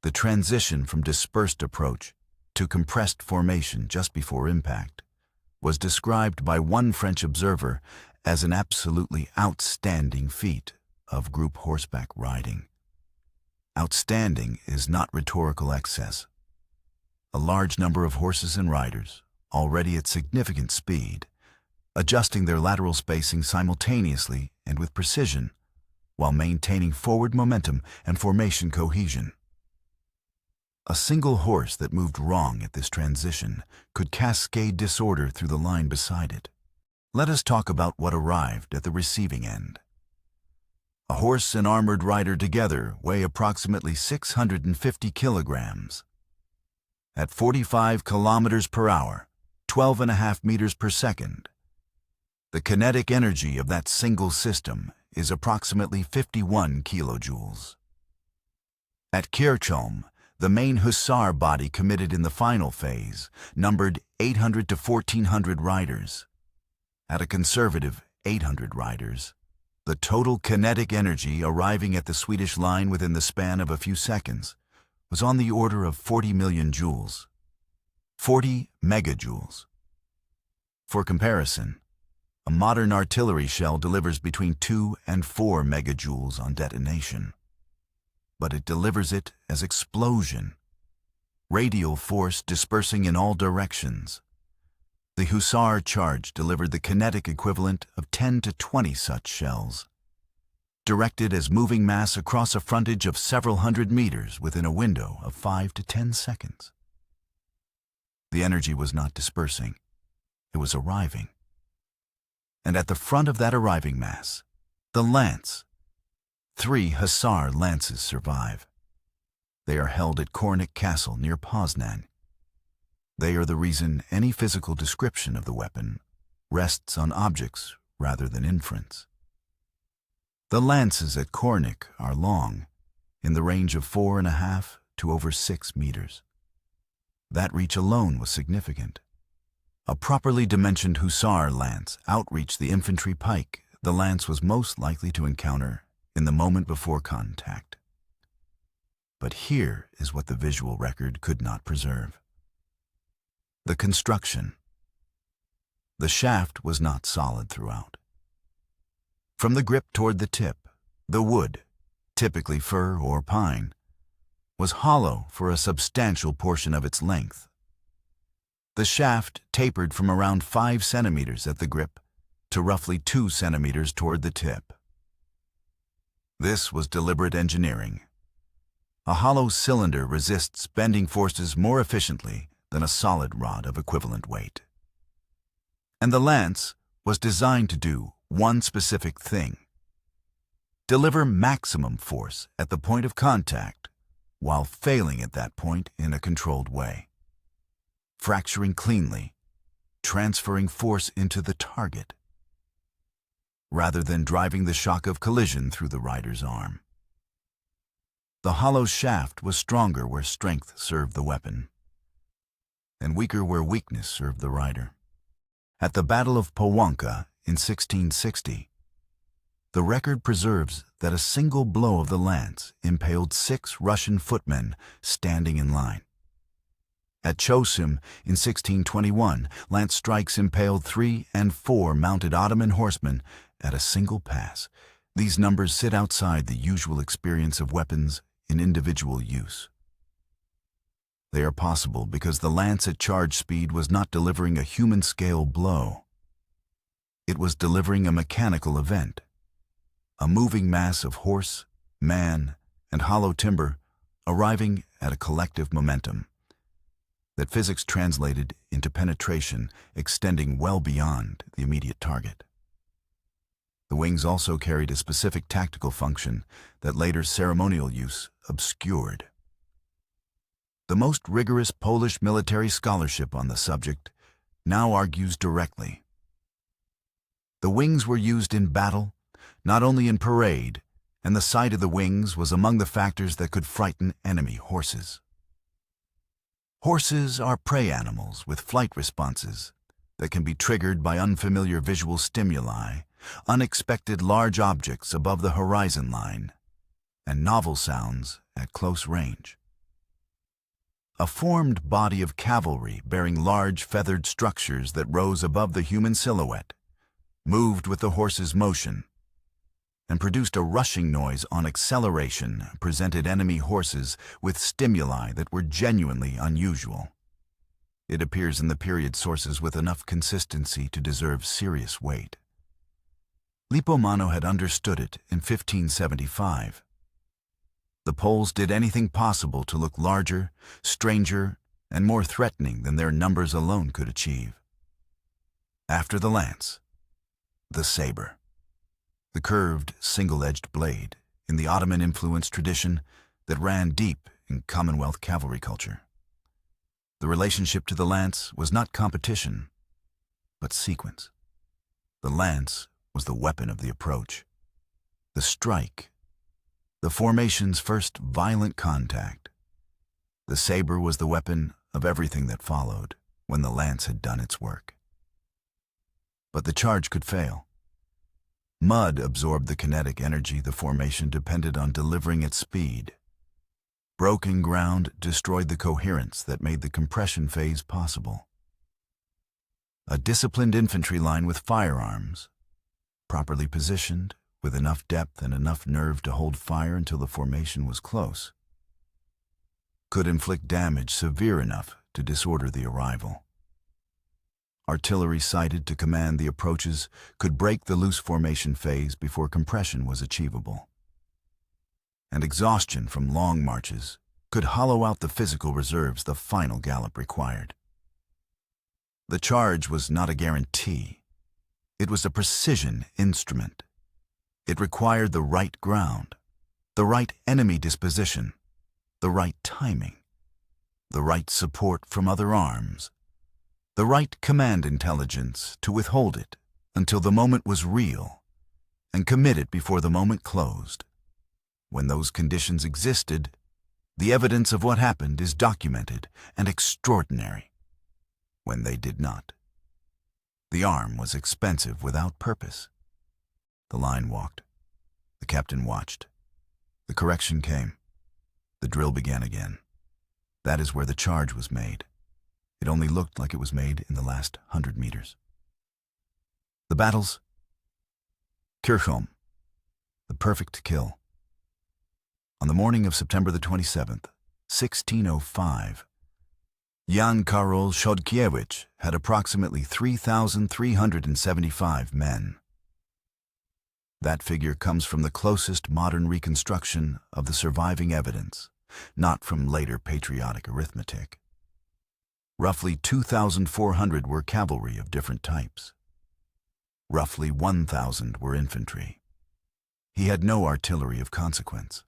S1: The transition from dispersed approach to compressed formation just before impact was described by one French observer as an absolutely outstanding feat of group horseback riding. Outstanding is not rhetorical excess. A large number of horses and riders, already at significant speed, adjusting their lateral spacing simultaneously and with precision, while maintaining forward momentum and formation cohesion. A single horse that moved wrong at this transition could cascade disorder through the line beside it. Let us talk about what arrived at the receiving end. A horse and armored rider together weigh approximately 650 kilograms. at 45 kilometers per hour, 12.5 meters per second. The kinetic energy of that single system is approximately 51 kilojoules. At Kircholm, the main Hussar body committed in the final phase numbered 800 to 1,400 riders. At a conservative 800 riders, the total kinetic energy arriving at the Swedish line within the span of a few seconds was on the order of 40 million joules, 40 megajoules. For comparison, a modern artillery shell delivers between 2 and 4 megajoules on detonation. But it delivers it as explosion, radial force dispersing in all directions. The Hussar charge delivered the kinetic equivalent of 10 to 20 such shells, directed as moving mass across a frontage of several hundred meters within a window of 5 to 10 seconds. The energy was not dispersing, it was arriving. And at the front of that arriving mass, the lance. 3 Hussar lances survive. They are held at Kornik Castle near Poznan. They are the reason any physical description of the weapon rests on objects rather than inference. The lances at Kornik are long, in the range of 4.5 to over 6 meters. That reach alone was significant. A properly dimensioned Hussar lance outreached the infantry pike the lance was most likely to encounter in the moment before contact. But here is what the visual record could not preserve. The construction. The shaft was not solid throughout. From the grip toward the tip, the wood, typically fir or pine, was hollow for a substantial portion of its length. The shaft tapered from around 5 centimeters at the grip to roughly 2 centimeters toward the tip. This was deliberate engineering. A hollow cylinder resists bending forces more efficiently than a solid rod of equivalent weight. And the lance was designed to do one specific thing: deliver maximum force at the point of contact while failing at that point in a controlled way, fracturing cleanly, transferring force into the target, rather than driving the shock of collision through the rider's arm. The hollow shaft was stronger where strength served the weapon, and weaker where weakness served the rider. At the Battle of Połąka in 1660, the record preserves that a single blow of the lance impaled 6 Russian footmen standing in line. At Chocim in 1621, lance strikes impaled 3 and 4 mounted Ottoman horsemen at a single pass. These numbers sit outside the usual experience of weapons in individual use. They are possible because the lance at charge speed was not delivering a human-scale blow. It was delivering a mechanical event, a moving mass of horse, man, and hollow timber arriving at a collective momentum that physics translated into penetration extending well beyond the immediate target. The wings also carried a specific tactical function that later ceremonial use obscured. The most rigorous Polish military scholarship on the subject now argues directly. The wings were used in battle, not only in parade, and the sight of the wings was among the factors that could frighten enemy horses. Horses are prey animals with flight responses that can be triggered by unfamiliar visual stimuli, unexpected large objects above the horizon line, and novel sounds at close range. A formed body of cavalry bearing large feathered structures that rose above the human silhouette moved with the horse's motion and produced a rushing noise on acceleration, presented enemy horses with stimuli that were genuinely unusual. It appears in the period sources with enough consistency to deserve serious weight. Lipomano had understood it in 1575. The Poles did anything possible to look larger, stranger, and more threatening than their numbers alone could achieve. After the lance, the saber. The curved, single-edged blade in the Ottoman-influenced tradition that ran deep in Commonwealth cavalry culture. The relationship to the lance was not competition, but sequence. The lance was the weapon of the approach, the strike, the formation's first violent contact. The saber was the weapon of everything that followed when the lance had done its work. But the charge could fail. Mud absorbed the kinetic energy the formation depended on delivering its speed. Broken ground destroyed the coherence that made the compression phase possible. A disciplined infantry line with firearms, properly positioned, with enough depth and enough nerve to hold fire until the formation was close, could inflict damage severe enough to disorder the arrival. Artillery sighted to command the approaches could break the loose formation phase before compression was achievable. And exhaustion from long marches could hollow out the physical reserves the final gallop required. The charge was not a guarantee. It was a precision instrument. It required the right ground, the right enemy disposition, the right timing, the right support from other arms, the right command intelligence to withhold it until the moment was real and commit it before the moment closed. When those conditions existed, the evidence of what happened is documented and extraordinary. When they did not, the arm was expensive without purpose. The line walked. The captain watched. The correction came. The drill began again. That is where the charge was made. It only looked like it was made in the last 100 meters. The battles. Kircholm, the perfect kill. On the morning of September the 27th, 1605, Jan Karol Chodkiewicz had approximately 3,375 men. That figure comes from the closest modern reconstruction of the surviving evidence, not from later patriotic arithmetic. Roughly 2,400 were cavalry of different types. Roughly 1,000 were infantry. He had no artillery of consequence.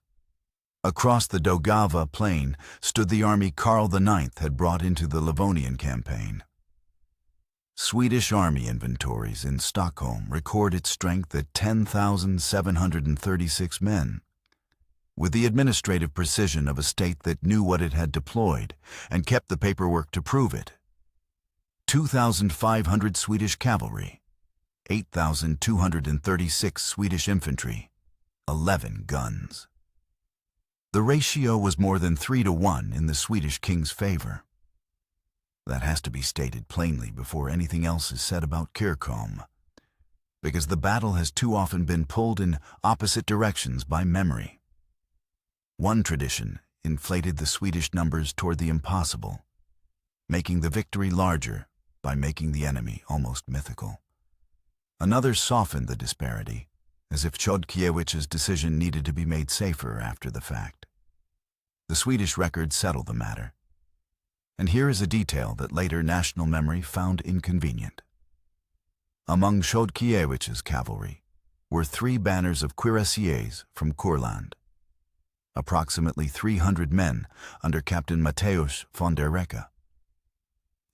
S1: Across the Daugava plain stood the army Karl IX had brought into the Livonian campaign. Swedish army inventories in Stockholm record its strength at 10,736 men. With the administrative precision of a state that knew what it had deployed and kept the paperwork to prove it. 2,500 Swedish cavalry, 8,236 Swedish infantry, 11 guns. The ratio was more than 3-to-1 in the Swedish king's favor. That has to be stated plainly before anything else is said about Kircholm, because the battle has too often been pulled in opposite directions by memory. One tradition inflated the Swedish numbers toward the impossible, making the victory larger by making the enemy almost mythical. Another softened the disparity, as if Chodkiewicz's decision needed to be made safer after the fact. The Swedish record settled the matter. And here is a detail that later national memory found inconvenient. Among Chodkiewicz's cavalry were 3 banners of cuirassiers from Courland, approximately 300 men under Captain Mateusz von der Recke,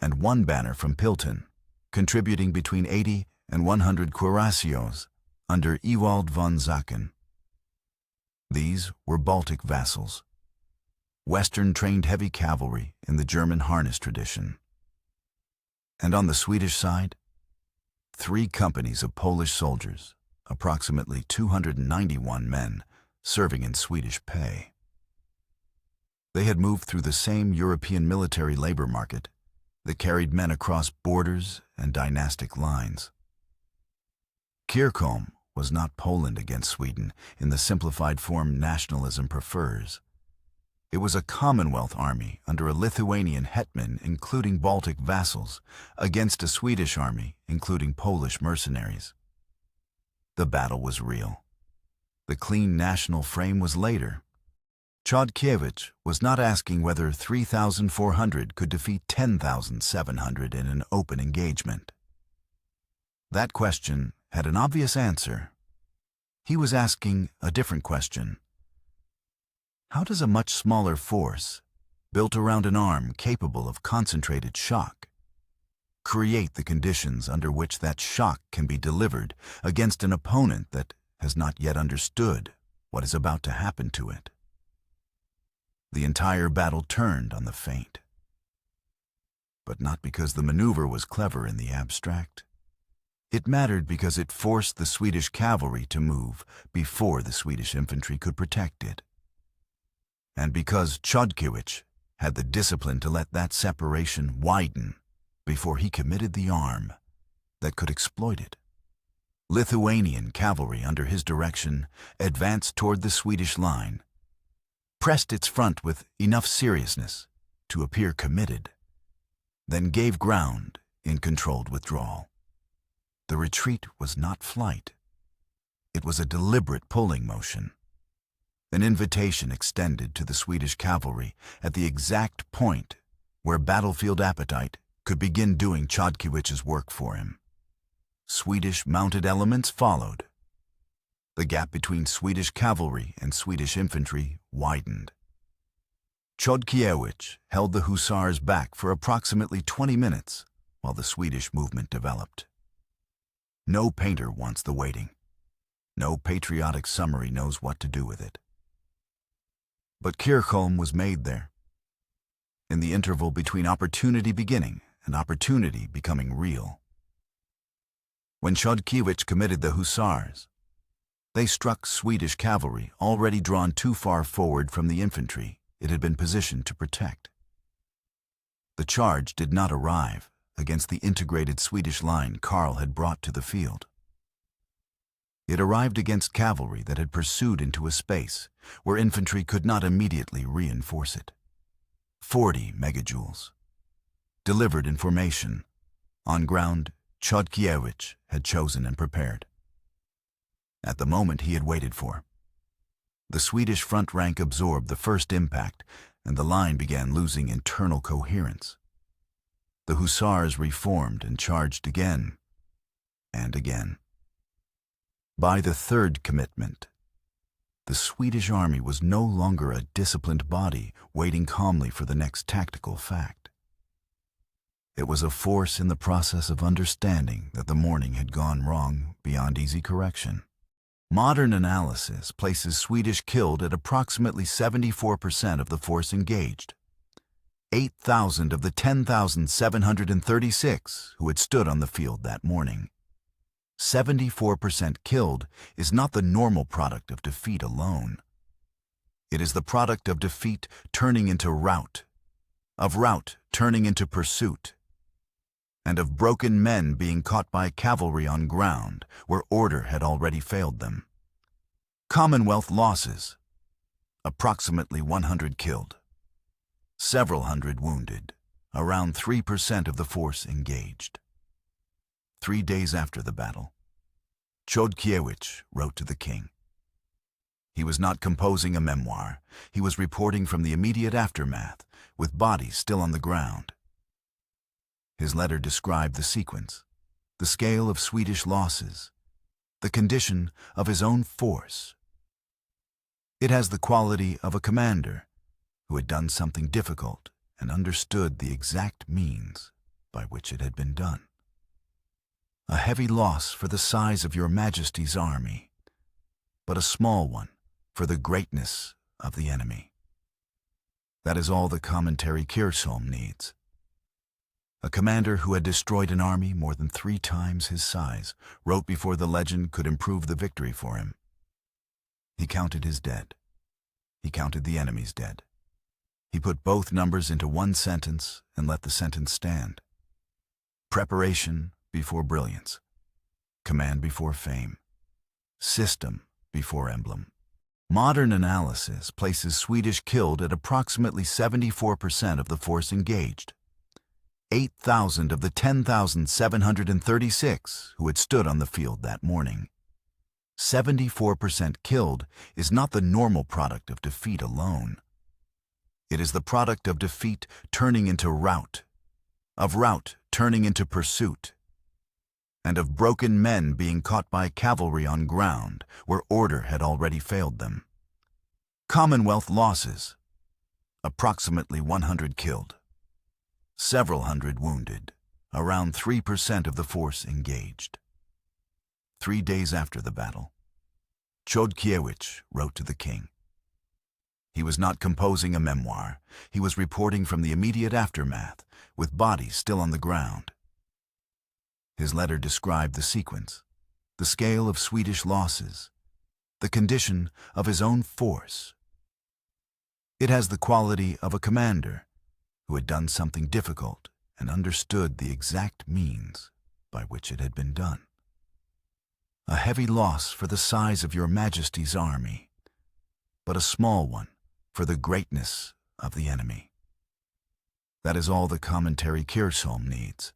S1: and 1 banner from Pilten, contributing between 80 and 100 cuirassiers under Ewald von Zaken. These were Baltic vassals, Western-trained heavy cavalry in the German harness tradition. And on the Swedish side, 3 companies of Polish soldiers, approximately 291 men, serving in Swedish pay. They had moved through the same European military labor market that carried men across borders and dynastic lines. Kircholm was not Poland against Sweden in the simplified form nationalism prefers. It was a Commonwealth army under a Lithuanian hetman including Baltic vassals against a Swedish army including Polish mercenaries. The battle was real. The clean national frame was later. Chodkiewicz was not asking whether 3,400 could defeat 10,700 in an open engagement. That question had an obvious answer. He was asking a different question. How does a much smaller force, built around an arm capable of concentrated shock. Create the conditions under which that shock can be delivered against an opponent that has not yet understood what is about to happen to it. The entire battle turned on the feint. But not because the maneuver was clever in the abstract. It mattered because it forced the Swedish cavalry to move before the Swedish infantry could protect it. And because Chodkiewicz had the discipline to let that separation widen before he committed the arm that could exploit it. Lithuanian cavalry under his direction advanced toward the Swedish line, pressed its front with enough seriousness to appear committed, then gave ground in controlled withdrawal. The retreat was not flight. It was a deliberate pulling motion, an invitation extended to the Swedish cavalry at the exact point where battlefield appetite could begin doing Chodkiewicz's work for him. Swedish mounted elements followed. The gap between Swedish cavalry and Swedish infantry widened. Chodkiewicz held the Hussars back for approximately 20 minutes while the Swedish movement developed. No painter wants the waiting. No patriotic summary knows what to do with it. But Kircholm was made there, in the interval between opportunity beginning and opportunity becoming real. When Chodkiewicz committed the Hussars, they struck Swedish cavalry already drawn too far forward from the infantry it had been positioned to protect. The charge did not arrive against the integrated Swedish line Karl had brought to the field. It arrived against cavalry that had pursued into a space where infantry could not immediately reinforce it. 40 megajoules. Delivered in formation, on ground Chodkiewicz had chosen and prepared. At the moment he had waited for. The Swedish front rank absorbed the first impact, and the line began losing internal coherence. The Hussars reformed and charged again and again. By the third commitment, the Swedish army was no longer a disciplined body waiting calmly for the next tactical fact. It was a force in the process of understanding that the morning had gone wrong beyond easy correction. Modern analysis places Swedish killed at approximately 74% of the force engaged. 8,000 of the 10,736 who had stood on the field that morning. 74% killed is not the normal product of defeat alone. It is the product of defeat turning into rout, of rout turning into pursuit, and of broken men being caught by cavalry on ground where order had already failed them. Commonwealth losses: approximately 100 killed, several hundred wounded, around 3% of the force engaged. 3 days after the battle, Chodkiewicz wrote to the king. He was not composing a memoir. He was reporting from the immediate aftermath, with bodies still on the ground. His letter described the sequence, the scale of Swedish losses, the condition of his own force. It has the quality of a commander who had done something difficult and understood the exact means by which it had been done. A heavy loss for the size of your Majesty's army, but a small one for the greatness of the enemy. That is all the commentary Kircholm needs. A commander who had destroyed an army more than 3 times his size wrote before the legend could improve the victory for him. He counted his dead. He counted the enemy's dead. He put both numbers into one sentence and let the sentence stand. Preparation before brilliance. Command before fame. System before emblem. Modern analysis places Swedish killed at approximately 74% of the force engaged. 8,000 of the 10,736 who had stood on the field that morning. 74% killed is not the normal product of defeat alone. It is the product of defeat turning into rout, of rout turning into pursuit, and of broken men being caught by cavalry on ground where order had already failed them. Commonwealth losses: approximately 100 killed, several hundred wounded, around 3% of the force engaged. 3 days after the battle, Chodkiewicz wrote to the king. He was not composing a memoir. He was reporting from the immediate aftermath, with bodies still on the ground. His letter described the sequence, the scale of Swedish losses, the condition of his own force. It has the quality of a commander who had done something difficult and understood the exact means by which it had been done. A heavy loss for the size of your Majesty's army, but a small one for the greatness of the enemy. That is all the commentary Kircholm needs.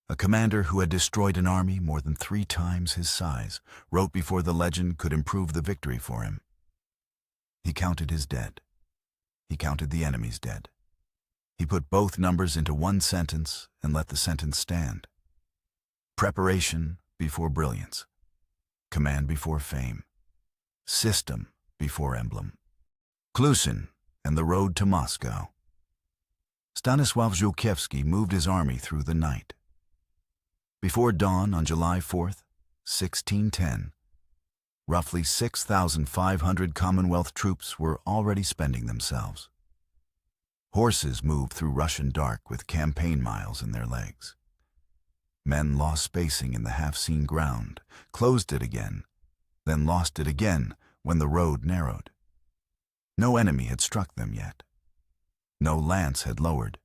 S1: A commander who had destroyed an army more than 3 times his size wrote before the legend could improve the victory for him. He counted his dead. He counted the enemy's dead. He put both numbers into one sentence and let the sentence stand. Preparation before brilliance. Command before fame. System before emblem. Kłuszyn and the road to Moscow. Stanisław Żółkiewski moved his army through the night. Before dawn on July 4th, 1610, roughly 6,500 Commonwealth troops were already spending themselves. Horses moved through Russian dark with campaign miles in their legs. Men lost spacing in the half-seen ground, closed it again, then lost it again when the road narrowed. No enemy had struck them yet. No lance had lowered.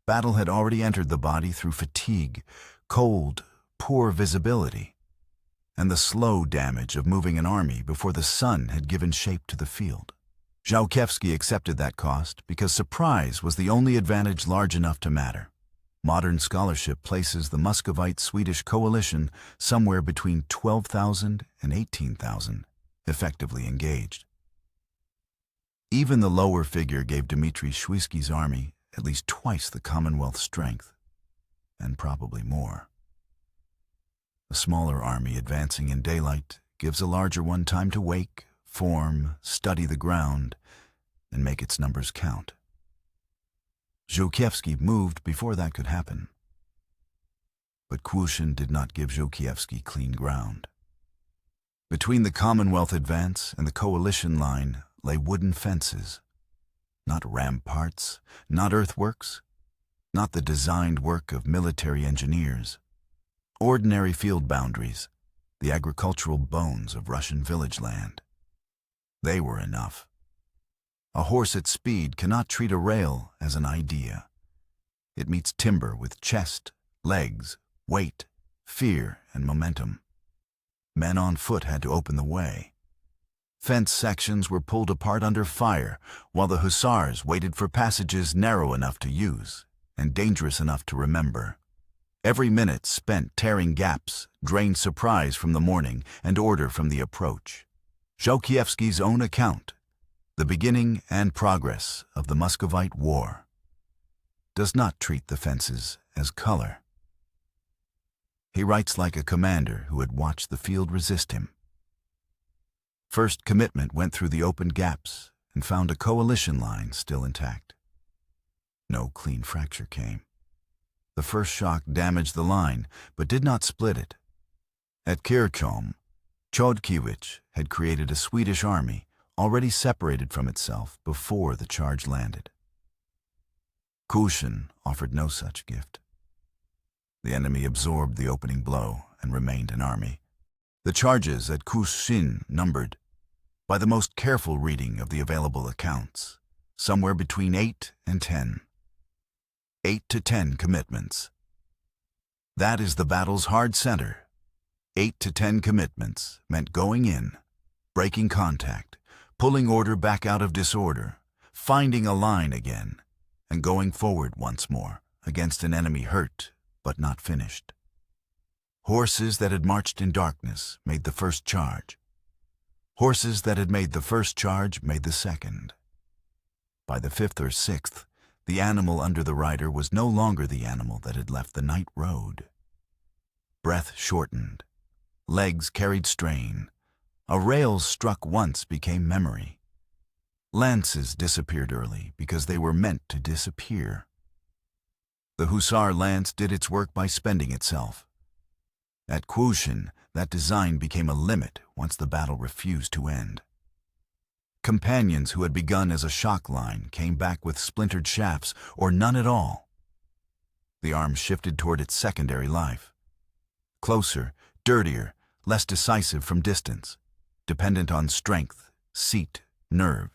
S1: Battle had already entered the body through fatigue, cold, poor visibility, and the slow damage of moving an army before the sun had given shape to the field. Żółkiewski accepted that cost because surprise was the only advantage large enough to matter. Modern scholarship places the Muscovite-Swedish coalition somewhere between 12,000 and 18,000, effectively engaged. Even the lower figure gave Dmitry Szujski's army at least twice the Commonwealth's strength, and probably more. A smaller army advancing in daylight gives a larger one time to wake, form, study the ground, and make its numbers count. Żółkiewski moved before that could happen. But Kłuszyn did not give Żółkiewski clean ground. Between the Commonwealth advance and the coalition line lay wooden fences, not ramparts, not earthworks, not the designed work of military engineers. Ordinary field boundaries, the agricultural bones of Russian village land. They were enough. A horse at speed cannot treat a rail as an idea. It meets timber with chest, legs, weight, fear, and momentum. Men on foot had to open the way. Fence sections were pulled apart under fire, while the Hussars waited for passages narrow enough to use and dangerous enough to remember. Every minute spent tearing gaps drained surprise from the morning and order from the approach. Żółkiewski's own account, the beginning and progress of the Muscovite War, does not treat the fences as color. He writes like a commander who had watched the field resist him. First commitment went through the open gaps and found a coalition line still intact. No clean fracture came. The first shock damaged the line, but did not split it. At Kircholm, Chodkiewicz had created a Swedish army already separated from itself before the charge landed. Kłuszyn offered no such gift. The enemy absorbed the opening blow and remained an army. The charges at Kłuszyn numbered, by the most careful reading of the available accounts, somewhere between 8 and 10. 8 to 10 commitments. That is the battle's hard center. 8 to 10 commitments meant going in, breaking contact, pulling order back out of disorder, finding a line again, and going forward once more against an enemy hurt but not finished. Horses that had marched in darkness made the first charge. Horses that had made the first charge made the second. By the 5th or 6th, the animal under the rider was no longer the animal that had left the night road. Breath shortened. Legs carried strain. A rail struck once became memory. Lances disappeared early because they were meant to disappear. The Hussar lance did its work by spending itself. At Kłuszyn, that design became a limit once the battle refused to end. Companions who had begun as a shock line came back with splintered shafts or none at all. The arm shifted toward its secondary life. Closer, dirtier, less decisive from distance, dependent on strength, seat, nerve,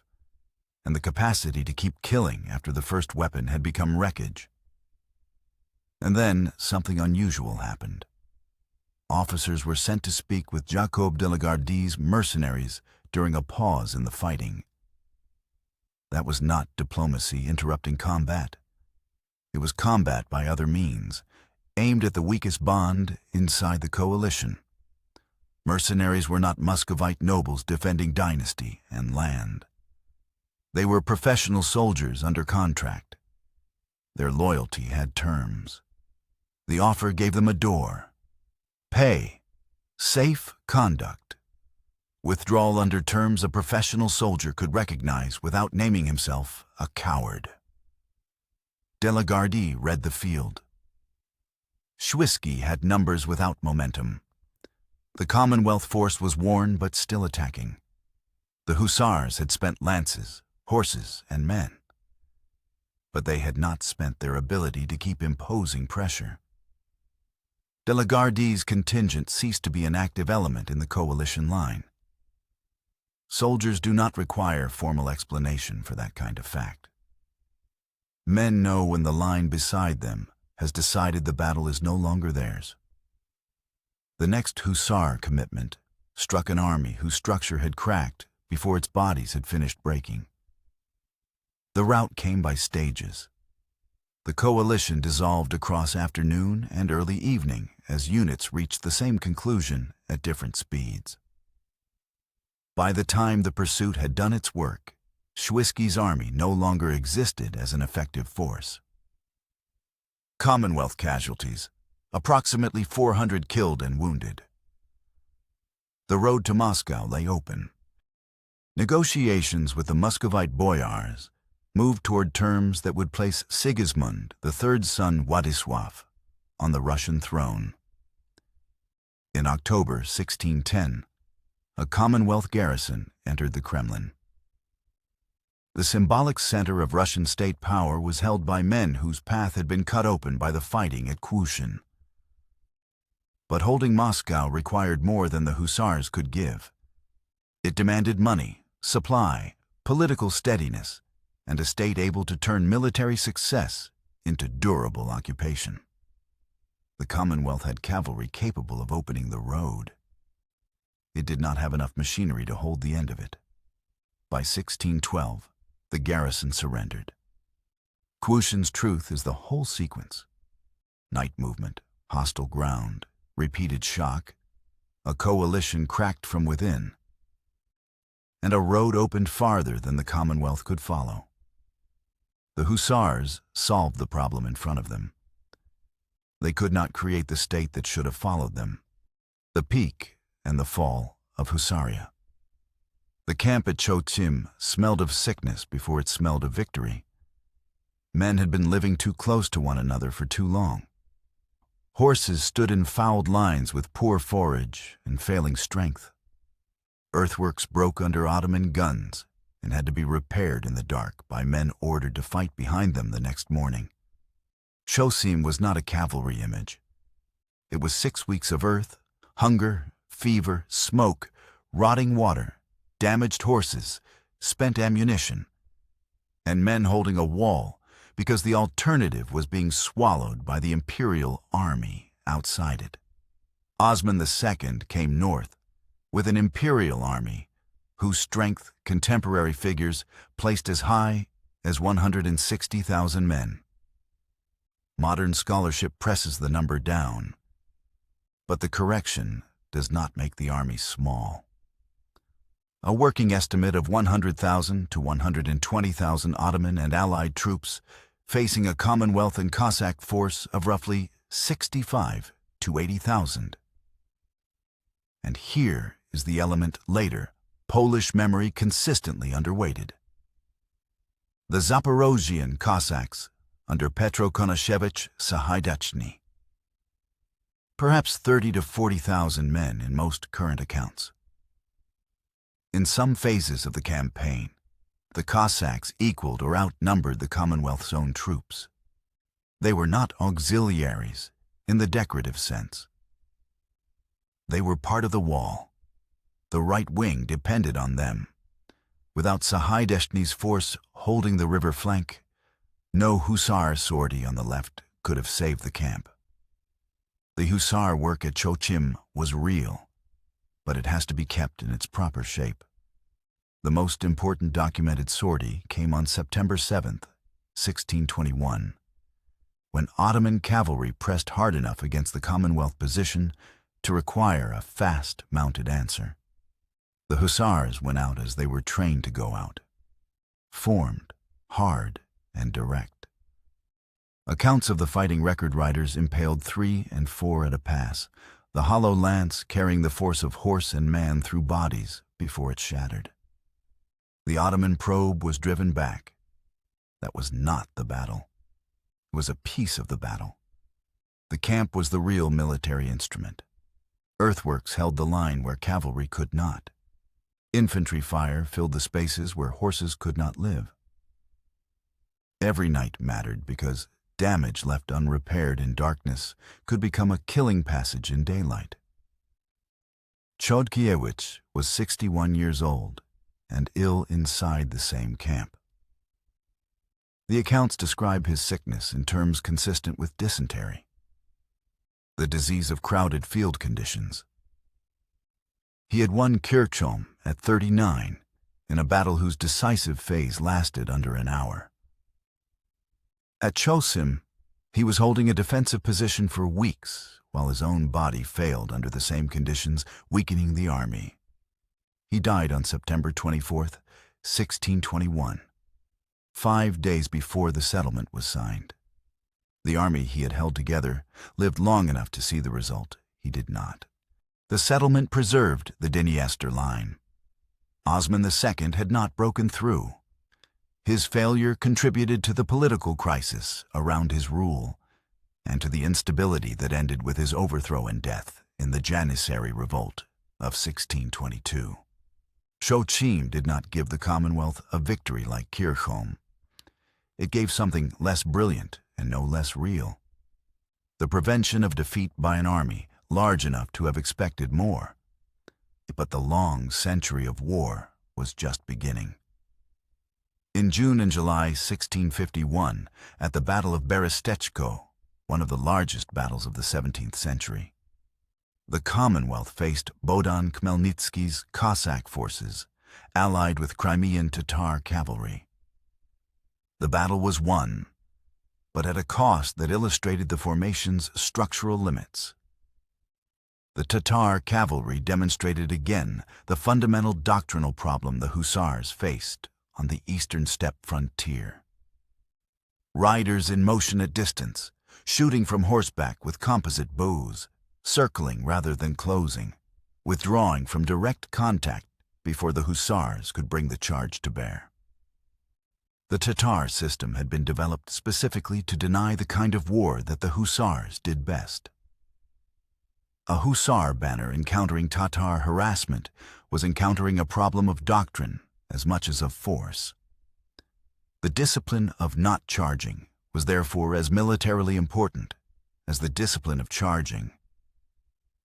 S1: and the capacity to keep killing after the first weapon had become wreckage. And then something unusual happened. Officers were sent to speak with Jacob de la Gardie's mercenaries during a pause in the fighting. That was not diplomacy interrupting combat. It was combat by other means, aimed at the weakest bond inside the coalition. Mercenaries were not Muscovite nobles defending dynasty and land. They were professional soldiers under contract. Their loyalty had terms. The offer gave them a door: pay, safe conduct, withdrawal under terms a professional soldier could recognize without naming himself a coward. De la Gardie read the field. Schwisky had numbers without momentum. The Commonwealth force was worn but still attacking. The Hussars had spent lances, horses, and men. But they had not spent their ability to keep imposing pressure. De la Gardie's contingent ceased to be an active element in the coalition line. Soldiers do not require formal explanation for that kind of fact. Men know when the line beside them has decided the battle is no longer theirs. The next Hussar commitment struck an army whose structure had cracked before its bodies had finished breaking. The rout came by stages. The coalition dissolved across afternoon and early evening as units reached the same conclusion at different speeds. By the time the pursuit had done its work, Schwisky's army no longer existed as an effective force. Commonwealth casualties, approximately 400 killed and wounded. The road to Moscow lay open. Negotiations with the Muscovite boyars moved toward terms that would place Sigismund, the third son Władysław, on the Russian throne. In October 1610, a Commonwealth garrison entered the Kremlin. The symbolic center of Russian state power was held by men whose path had been cut open by the fighting at Kłuszyn. But holding Moscow required more than the Hussars could give. It demanded money, supply, political steadiness, and a state able to turn military success into durable occupation. The Commonwealth had cavalry capable of opening the road. It did not have enough machinery to hold the end of it. By 1612, the garrison surrendered. Kłuszyn's truth is the whole sequence: night movement, hostile ground, repeated shock, a coalition cracked from within, and a road opened farther than the Commonwealth could follow. The Hussars solved the problem in front of them. They could not create the state that should have followed them: the peak and the fall of Hussaria. The camp at Chocim smelled of sickness before it smelled of victory. Men had been living too close to one another for too long. Horses stood in fouled lines with poor forage and failing strength. Earthworks broke under Ottoman guns and had to be repaired in the dark by men ordered to fight behind them the next morning. Chocim was not a cavalry image. It was 6 weeks of earth, hunger, fever, smoke, rotting water, damaged horses, spent ammunition, and men holding a wall because the alternative was being swallowed by the imperial army outside it. Osman II came north with an imperial army whose strength contemporary figures placed as high as 160,000 men. Modern scholarship presses the number down, but the correction does not make the army small. A working estimate of 100,000 to 120,000 Ottoman and Allied troops facing a Commonwealth and Cossack force of roughly 65 to 80,000. And here is the element later Polish memory consistently underweighted: The Zaporozhian Cossacks under Petro Konashevich Sahaidachny. Perhaps 30 to 40,000 men in most current accounts. In some phases of the campaign, the Cossacks equaled or outnumbered the Commonwealth's own troops. They were not auxiliaries in the decorative sense. They were part of the wall. The right wing depended on them. Without Sahaidachny's force holding the river flank, no Hussar sortie on the left could have saved the camp. The Hussar work at Chocim was real, but it has to be kept in its proper shape. The most important documented sortie came on September 7th, 1621, when Ottoman cavalry pressed hard enough against the Commonwealth position to require a fast mounted answer. The Hussars went out as they were trained to go out, formed, hard, and direct. Accounts of the fighting record writers impaled 3 and 4 at a pass, the hollow lance carrying the force of horse and man through bodies before it shattered. The Ottoman probe was driven back. That was not the battle. It was a piece of the battle. The camp was the real military instrument. Earthworks held the line where cavalry could not. Infantry fire filled the spaces where horses could not live. Every night mattered because damage left unrepaired in darkness could become a killing passage in daylight. Chodkiewicz was 61 years old and ill inside the same camp. The accounts describe his sickness in terms consistent with dysentery, the disease of crowded field conditions. He had won Kircholm at 39 in a battle whose decisive phase lasted under an hour. At Chocim, he was holding a defensive position for weeks while his own body failed under the same conditions, weakening the army. He died on September 24th, 1621, 5 days before the settlement was signed. The army he had held together lived long enough to see the result. He did not. The settlement preserved the Dniester line. Osman II had not broken through. His failure contributed to the political crisis around his rule and to the instability that ended with his overthrow and death in the Janissary Revolt of 1622. Chocim did not give the Commonwealth a victory like Kircholm. It gave something less brilliant and no less real: the prevention of defeat by an army large enough to have expected more. But the long century of war was just beginning. In June and July 1651, at the Battle of Berestechko, one of the largest battles of the 17th century, the Commonwealth faced Bohdan Khmelnytsky's Cossack forces, allied with Crimean Tatar cavalry. The battle was won, but at a cost that illustrated the formation's structural limits. The Tatar cavalry demonstrated again the fundamental doctrinal problem the Hussars faced on the eastern steppe frontier. Riders in motion at distance, shooting from horseback with composite bows, circling rather than closing, withdrawing from direct contact before the Hussars could bring the charge to bear. The Tatar system had been developed specifically to deny the kind of war that the Hussars did best. A Hussar banner encountering Tatar harassment was encountering a problem of doctrine as much as of force. The discipline of not charging was therefore as militarily important as the discipline of charging,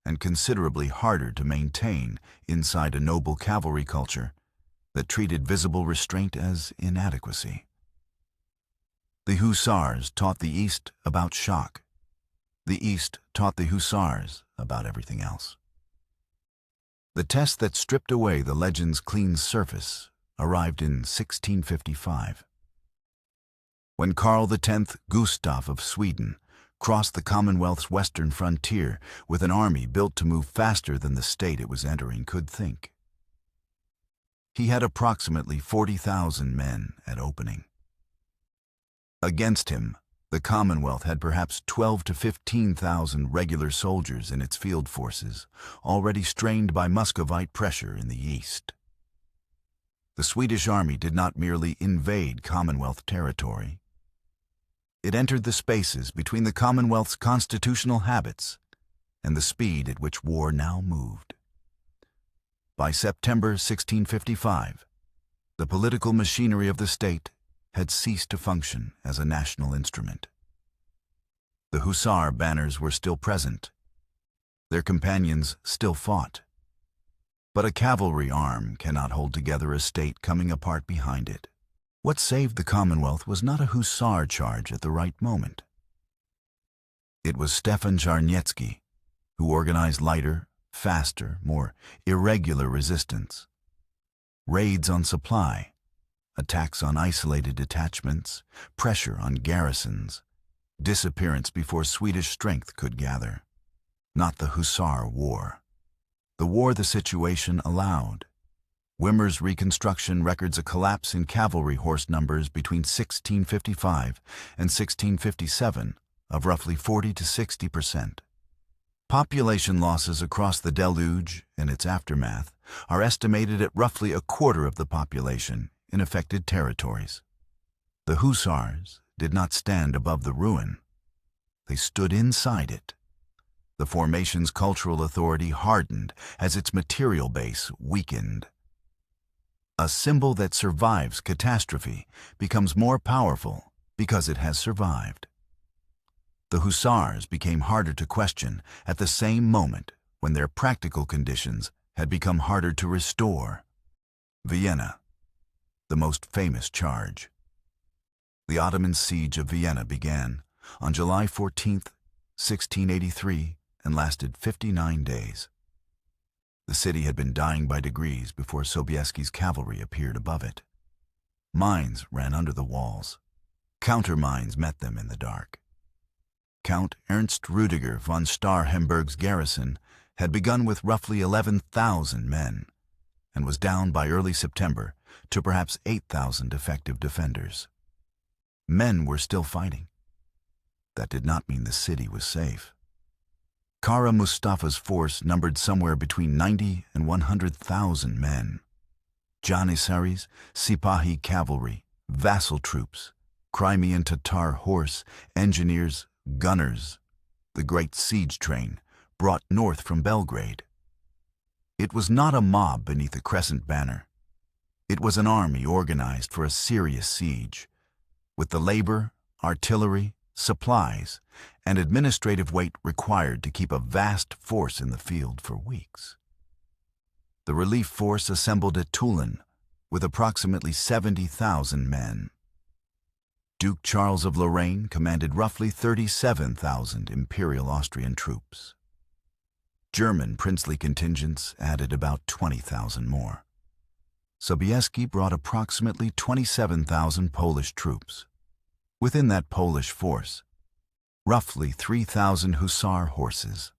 S1: and considerably harder to maintain inside a noble cavalry culture that treated visible restraint as inadequacy. The Hussars taught the East about shock. The East taught the Hussars about everything else. The test that stripped away the legend's clean surface arrived in 1655. When Karl X Gustav of Sweden crossed the Commonwealth's western frontier with an army built to move faster than the state it was entering could think. He had approximately 40,000 men at opening. Against him, the Commonwealth had perhaps 12 to 15,000 regular soldiers in its field forces, already strained by Muscovite pressure in the east. The Swedish army did not merely invade Commonwealth territory. It entered the spaces between the Commonwealth's constitutional habits and the speed at which war now moved. By September 1655, the political machinery of the state had ceased to function as a national instrument. The Hussar banners were still present. Their companions still fought. But a cavalry arm cannot hold together a state coming apart behind it. What saved the Commonwealth was not a Hussar charge at the right moment. It was Stefan Czarniecki, who organized lighter, faster, more irregular resistance. Raids on supply, attacks on isolated detachments, pressure on garrisons, disappearance before Swedish strength could gather. Not the Hussar War. The war the situation allowed. Wimmer's reconstruction records a collapse in cavalry horse numbers between 1655 and 1657 of roughly 40 to 60%. Population losses across the deluge and its aftermath are estimated at roughly a quarter of the population in affected territories. The Hussars did not stand above the ruin. They stood inside it. The formation's cultural authority hardened as its material base weakened. A symbol that survives catastrophe becomes more powerful because it has survived. The Hussars became harder to question at the same moment when their practical conditions had become harder to restore. Vienna, the most famous charge. The Ottoman siege of Vienna began on July 14, 1683, and lasted 59 days. The city had been dying by degrees before Sobieski's cavalry appeared above it. Mines ran under the walls. Countermines met them in the dark. Count Ernst Rüdiger von Starhemberg's garrison had begun with roughly 11,000 men and was down by early September to perhaps 8,000 effective defenders. Men were still fighting. That did not mean the city was safe. Kara Mustafa's force numbered somewhere between 90 and 100,000 men. Janissaries, Sipahi cavalry, vassal troops, Crimean Tatar horse, engineers, gunners, the great siege train brought north from Belgrade. It was not a mob beneath a crescent banner. It was an army organized for a serious siege, with the labor, artillery, supplies, and administrative weight required to keep a vast force in the field for weeks. The relief force assembled at Tulln with approximately 70,000 men. Duke Charles of Lorraine commanded roughly 37,000 Imperial Austrian troops. German princely contingents added about 20,000 more. Sobieski brought approximately 27,000 Polish troops. Within that Polish force, roughly 3,000 Hussar horses.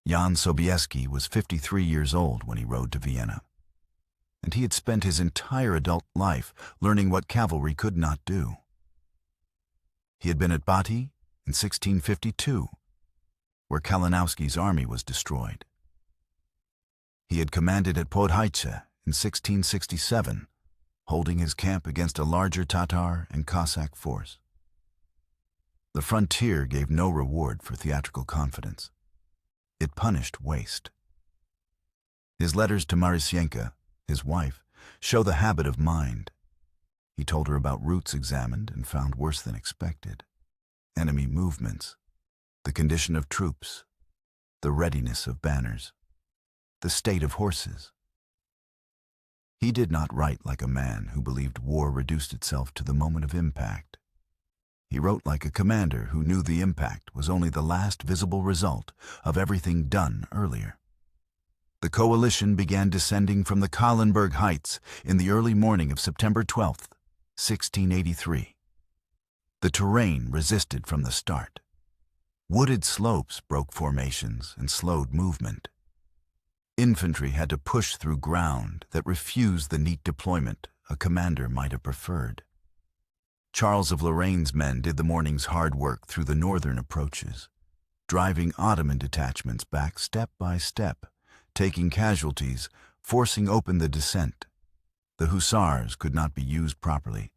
S1: Jan Sobieski was 53 years old when he rode to Vienna, and he had spent his entire adult life learning what cavalry could not do. He had been at Bati in 1652, where Kalinowski's army was destroyed. He had commanded at Podhaice in 1667, holding his camp against a larger Tatar and Cossack force. The frontier gave no reward for theatrical confidence. It punished waste. His letters to Marisyenka, his wife, show the habit of mind. He told her about routes examined and found worse than expected, enemy movements, the condition of troops, the readiness of banners, the state of horses. He did not write like a man who believed war reduced itself to the moment of impact. He wrote like a commander who knew the impact was only the last visible result of everything done earlier. The coalition began descending from the Kahlenberg Heights in the early morning of September 12, 1683. The terrain resisted from the start. Wooded slopes broke formations and slowed movement. Infantry had to push through ground that refused the neat deployment a commander might have preferred. Charles of Lorraine's men did the morning's hard work through the northern approaches, driving Ottoman detachments back step by step, taking casualties, forcing open the descent. The Hussars could not be used properly,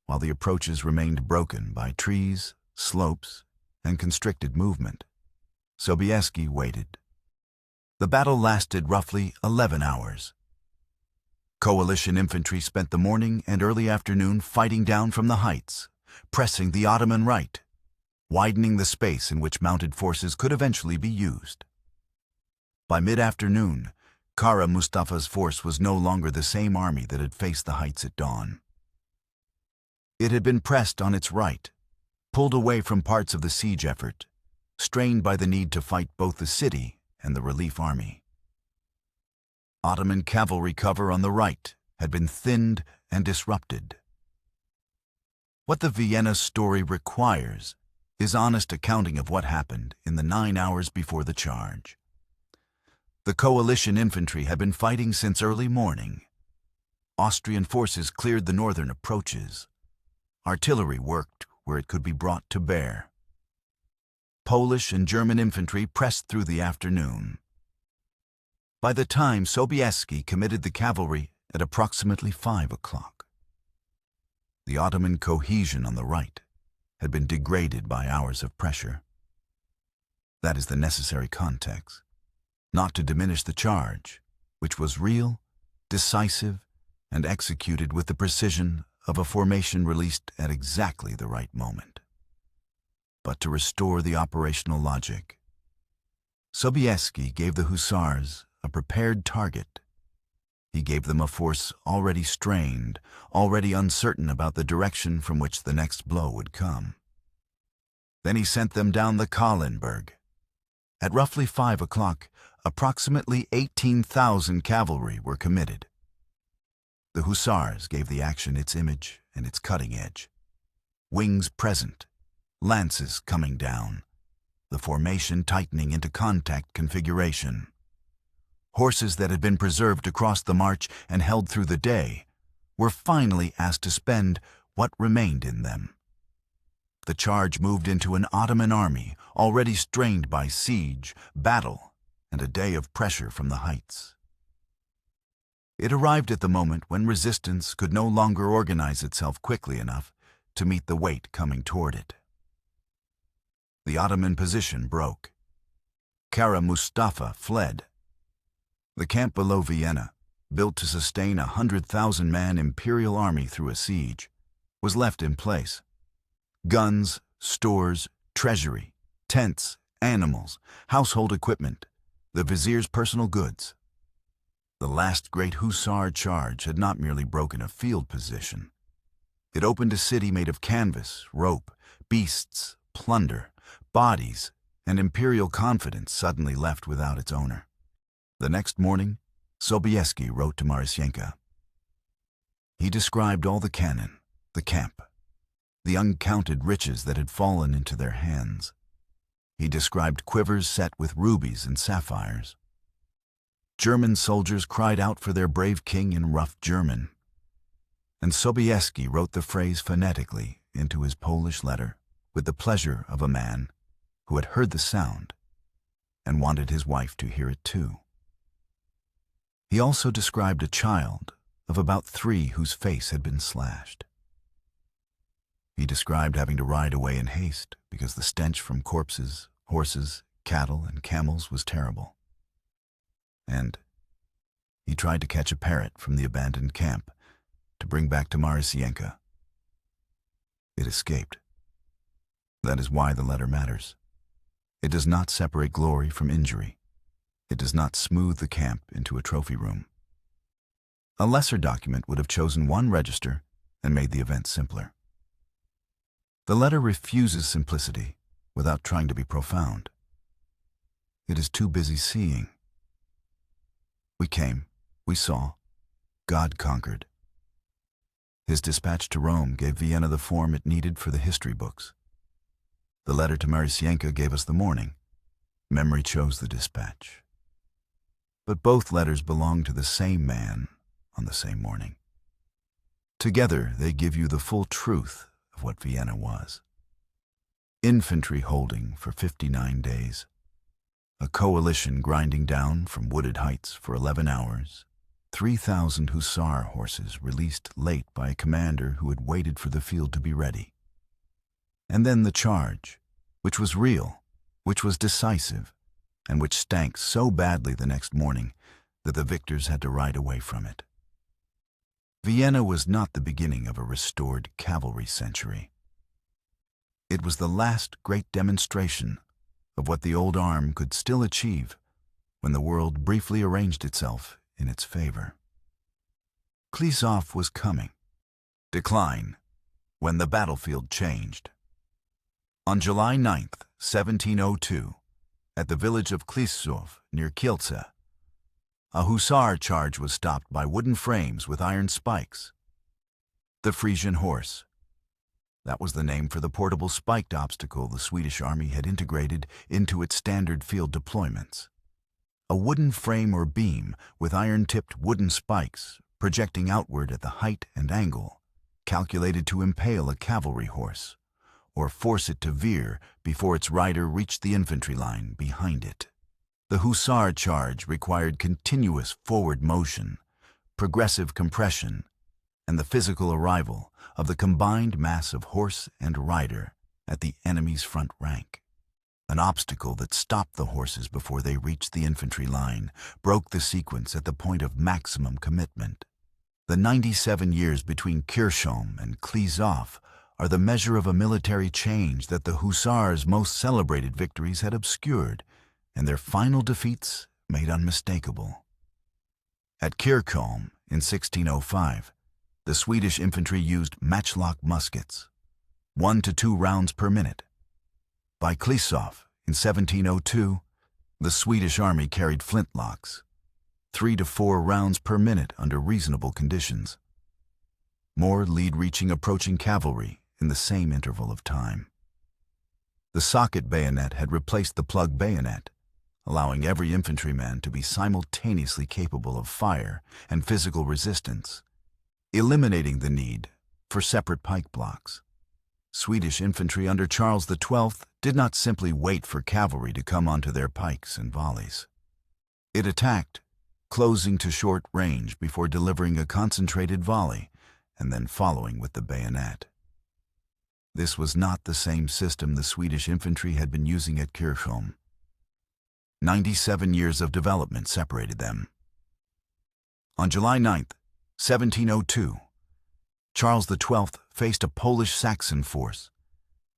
S1: while the approaches remained broken by trees, slopes, and constricted movement. Sobieski waited. The battle lasted roughly 11 hours. Coalition infantry spent the morning and early afternoon fighting down from the heights, pressing the Ottoman right, widening the space in which mounted forces could eventually be used. By mid-afternoon, Kara Mustafa's force was no longer the same army that had faced the heights at dawn. It had been pressed on its right, pulled away from parts of the siege effort, strained by the need to fight both the city and the relief army. Ottoman cavalry cover on the right had been thinned and disrupted. What the Vienna story requires is honest accounting of what happened in the 9 hours before the charge. The coalition infantry had been fighting since early morning. Austrian forces cleared the northern approaches. Artillery worked where it could be brought to bear. Polish and German infantry pressed through the afternoon. By the time Sobieski committed the cavalry at approximately 5 o'clock, the Ottoman cohesion on the right had been degraded by hours of pressure. That is the necessary context, not to diminish the charge, which was real, decisive, and executed with the precision of a formation released at exactly the right moment, but to restore the operational logic. Sobieski gave the Hussars a prepared target. He gave them a force already strained, already uncertain about the direction from which the next blow would come. Then he sent them down the Kahlenberg. At roughly 5 o'clock, approximately 18,000 cavalry were committed. The Hussars gave the action its image and its cutting edge. Wings present, lances coming down, the formation tightening into contact configuration. Horses that had been preserved across the march and held through the day were finally asked to spend what remained in them. The charge moved into an Ottoman army already strained by siege, battle, and a day of pressure from the heights. It arrived at the moment when resistance could no longer organize itself quickly enough to meet the weight coming toward it. The Ottoman position broke. Kara Mustafa fled. The camp below Vienna, built to sustain a 100,000-man imperial army through a siege, was left in place. Guns, stores, treasury, tents, animals, household equipment, the vizier's personal goods. The last great Hussar charge had not merely broken a field position. It opened a city made of canvas, rope, beasts, plunder, bodies, and imperial confidence suddenly left without its owner. The next morning, Sobieski wrote to Marysyenka. He described all the cannon, the camp, the uncounted riches that had fallen into their hands. He described quivers set with rubies and sapphires. German soldiers cried out for their brave king in rough German, and Sobieski wrote the phrase phonetically into his Polish letter with the pleasure of a man who had heard the sound and wanted his wife to hear it too. He also described a child of about 3 whose face had been slashed. He described having to ride away in haste because the stench from corpses, horses, cattle, and camels was terrible. And he tried to catch a parrot from the abandoned camp to bring back to Marysyenka. It escaped. That is why the letter matters. It does not separate glory from injury. It does not smooth the camp into a trophy room. A lesser document would have chosen one register and made the event simpler. The letter refuses simplicity without trying to be profound. It is too busy seeing. We came, we saw, God conquered. His dispatch to Rome gave Vienna the form it needed for the history books. The letter to Marysyenka gave us the morning. Memory chose the dispatch. But both letters belong to the same man on the same morning. Together, they give you the full truth of what Vienna was. Infantry holding for 59 days. A coalition grinding down from wooded heights for 11 hours, 3,000 Hussar horses released late by a commander who had waited for the field to be ready. And then the charge, which was real, which was decisive, and which stank so badly the next morning that the victors had to ride away from it. Vienna was not the beginning of a restored cavalry century. It was the last great demonstration of what the old arm could still achieve when the world briefly arranged itself in its favor. Kłuszyn was coming. Decline, when the battlefield changed. On July 9th, 1702, at the village of Kłuszyn near Kielce, a Hussar charge was stopped by wooden frames with iron spikes. The Frisian horse. That was the name for the portable spiked obstacle the Swedish army had integrated into its standard field deployments. A wooden frame or beam with iron-tipped wooden spikes projecting outward at the height and angle, calculated to impale a cavalry horse, or force it to veer before its rider reached the infantry line behind it. The Hussar charge required continuous forward motion, progressive compression, and the physical arrival of the combined mass of horse and rider at the enemy's front rank. An obstacle that stopped the horses before they reached the infantry line, broke the sequence at the point of maximum commitment. The 97 years between Kircholm and Kłuszyn are the measure of a military change that the Hussars' most celebrated victories had obscured, and their final defeats made unmistakable. At Kircholm in 1605, the Swedish infantry used matchlock muskets, 1 to 2 rounds per minute. By Kłuszyn in 1702, the Swedish army carried flintlocks, 3 to 4 rounds per minute under reasonable conditions. More lead-reaching approaching cavalry in the same interval of time. The socket bayonet had replaced the plug bayonet, allowing every infantryman to be simultaneously capable of fire and physical resistance, eliminating the need for separate pike blocks. Swedish infantry under Charles XII did not simply wait for cavalry to come onto their pikes and volleys. It attacked, closing to short range before delivering a concentrated volley and then following with the bayonet. This was not the same system the Swedish infantry had been using at Kircholm. 97 years of development separated them. On July 9th, 1702, Charles XII faced a Polish-Saxon force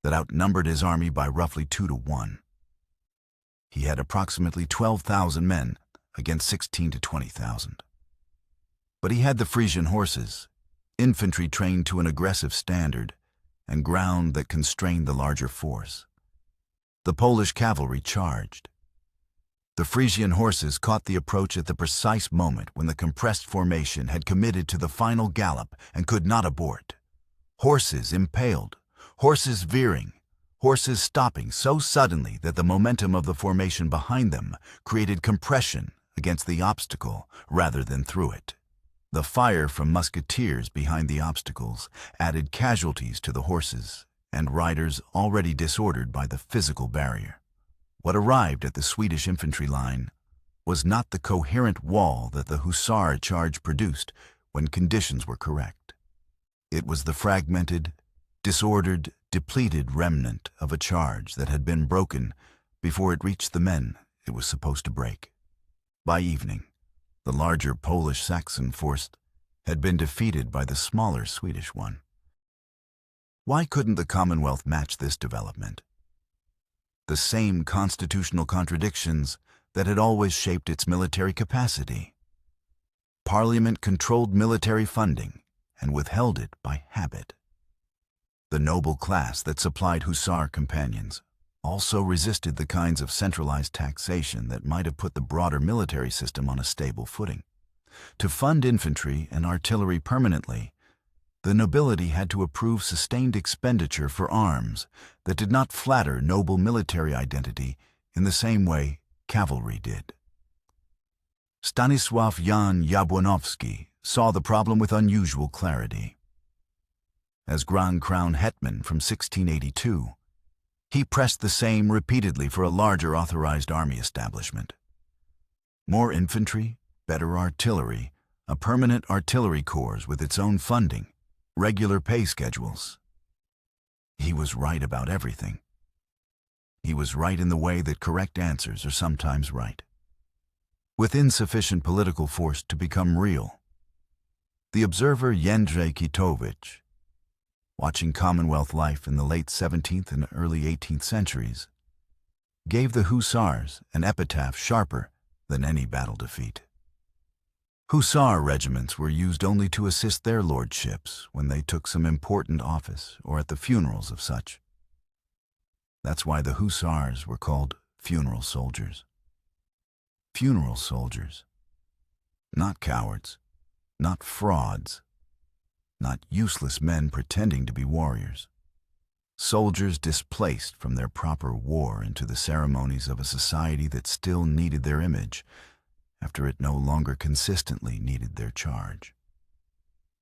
S1: that outnumbered his army by roughly 2 to 1. He had approximately 12,000 men against 16 to 20,000. But he had the Frisian horses, infantry trained to an aggressive standard, and ground that constrained the larger force. The Polish cavalry charged. The Frisian horses caught the approach at the precise moment when the compressed formation had committed to the final gallop and could not abort. Horses impaled, horses veering, horses stopping so suddenly that the momentum of the formation behind them created compression against the obstacle rather than through it. The fire from musketeers behind the obstacles added casualties to the horses and riders already disordered by the physical barrier. What arrived at the Swedish infantry line was not the coherent wall that the Hussar charge produced when conditions were correct. It was the fragmented, disordered, depleted remnant of a charge that had been broken before it reached the men it was supposed to break. By evening, the larger Polish-Saxon force had been defeated by the smaller Swedish one. Why couldn't the Commonwealth match this development? The same constitutional contradictions that had always shaped its military capacity. Parliament controlled military funding and withheld it by habit. The noble class that supplied Hussar companions also resisted the kinds of centralized taxation that might have put the broader military system on a stable footing. To fund infantry and artillery permanently, the nobility had to approve sustained expenditure for arms that did not flatter noble military identity in the same way cavalry did. Stanisław Jan Jabłonowski saw the problem with unusual clarity. As Grand Crown Hetman from 1682, he pressed the same repeatedly for a larger authorized army establishment. More infantry, better artillery, a permanent artillery corps with its own funding, regular pay schedules. He was right about everything. He was right in the way that correct answers are sometimes right. With insufficient political force to become real. The observer Jędrzej Kitowicz, watching Commonwealth life in the late 17th and early 18th centuries, gave the Hussars an epitaph sharper than any battle defeat. Hussar regiments were used only to assist their lordships when they took some important office or at the funerals of such. That's why the Hussars were called funeral soldiers. Funeral soldiers. Not cowards, not frauds, not useless men pretending to be warriors. Soldiers displaced from their proper war into the ceremonies of a society that still needed their image, after it no longer consistently needed their charge.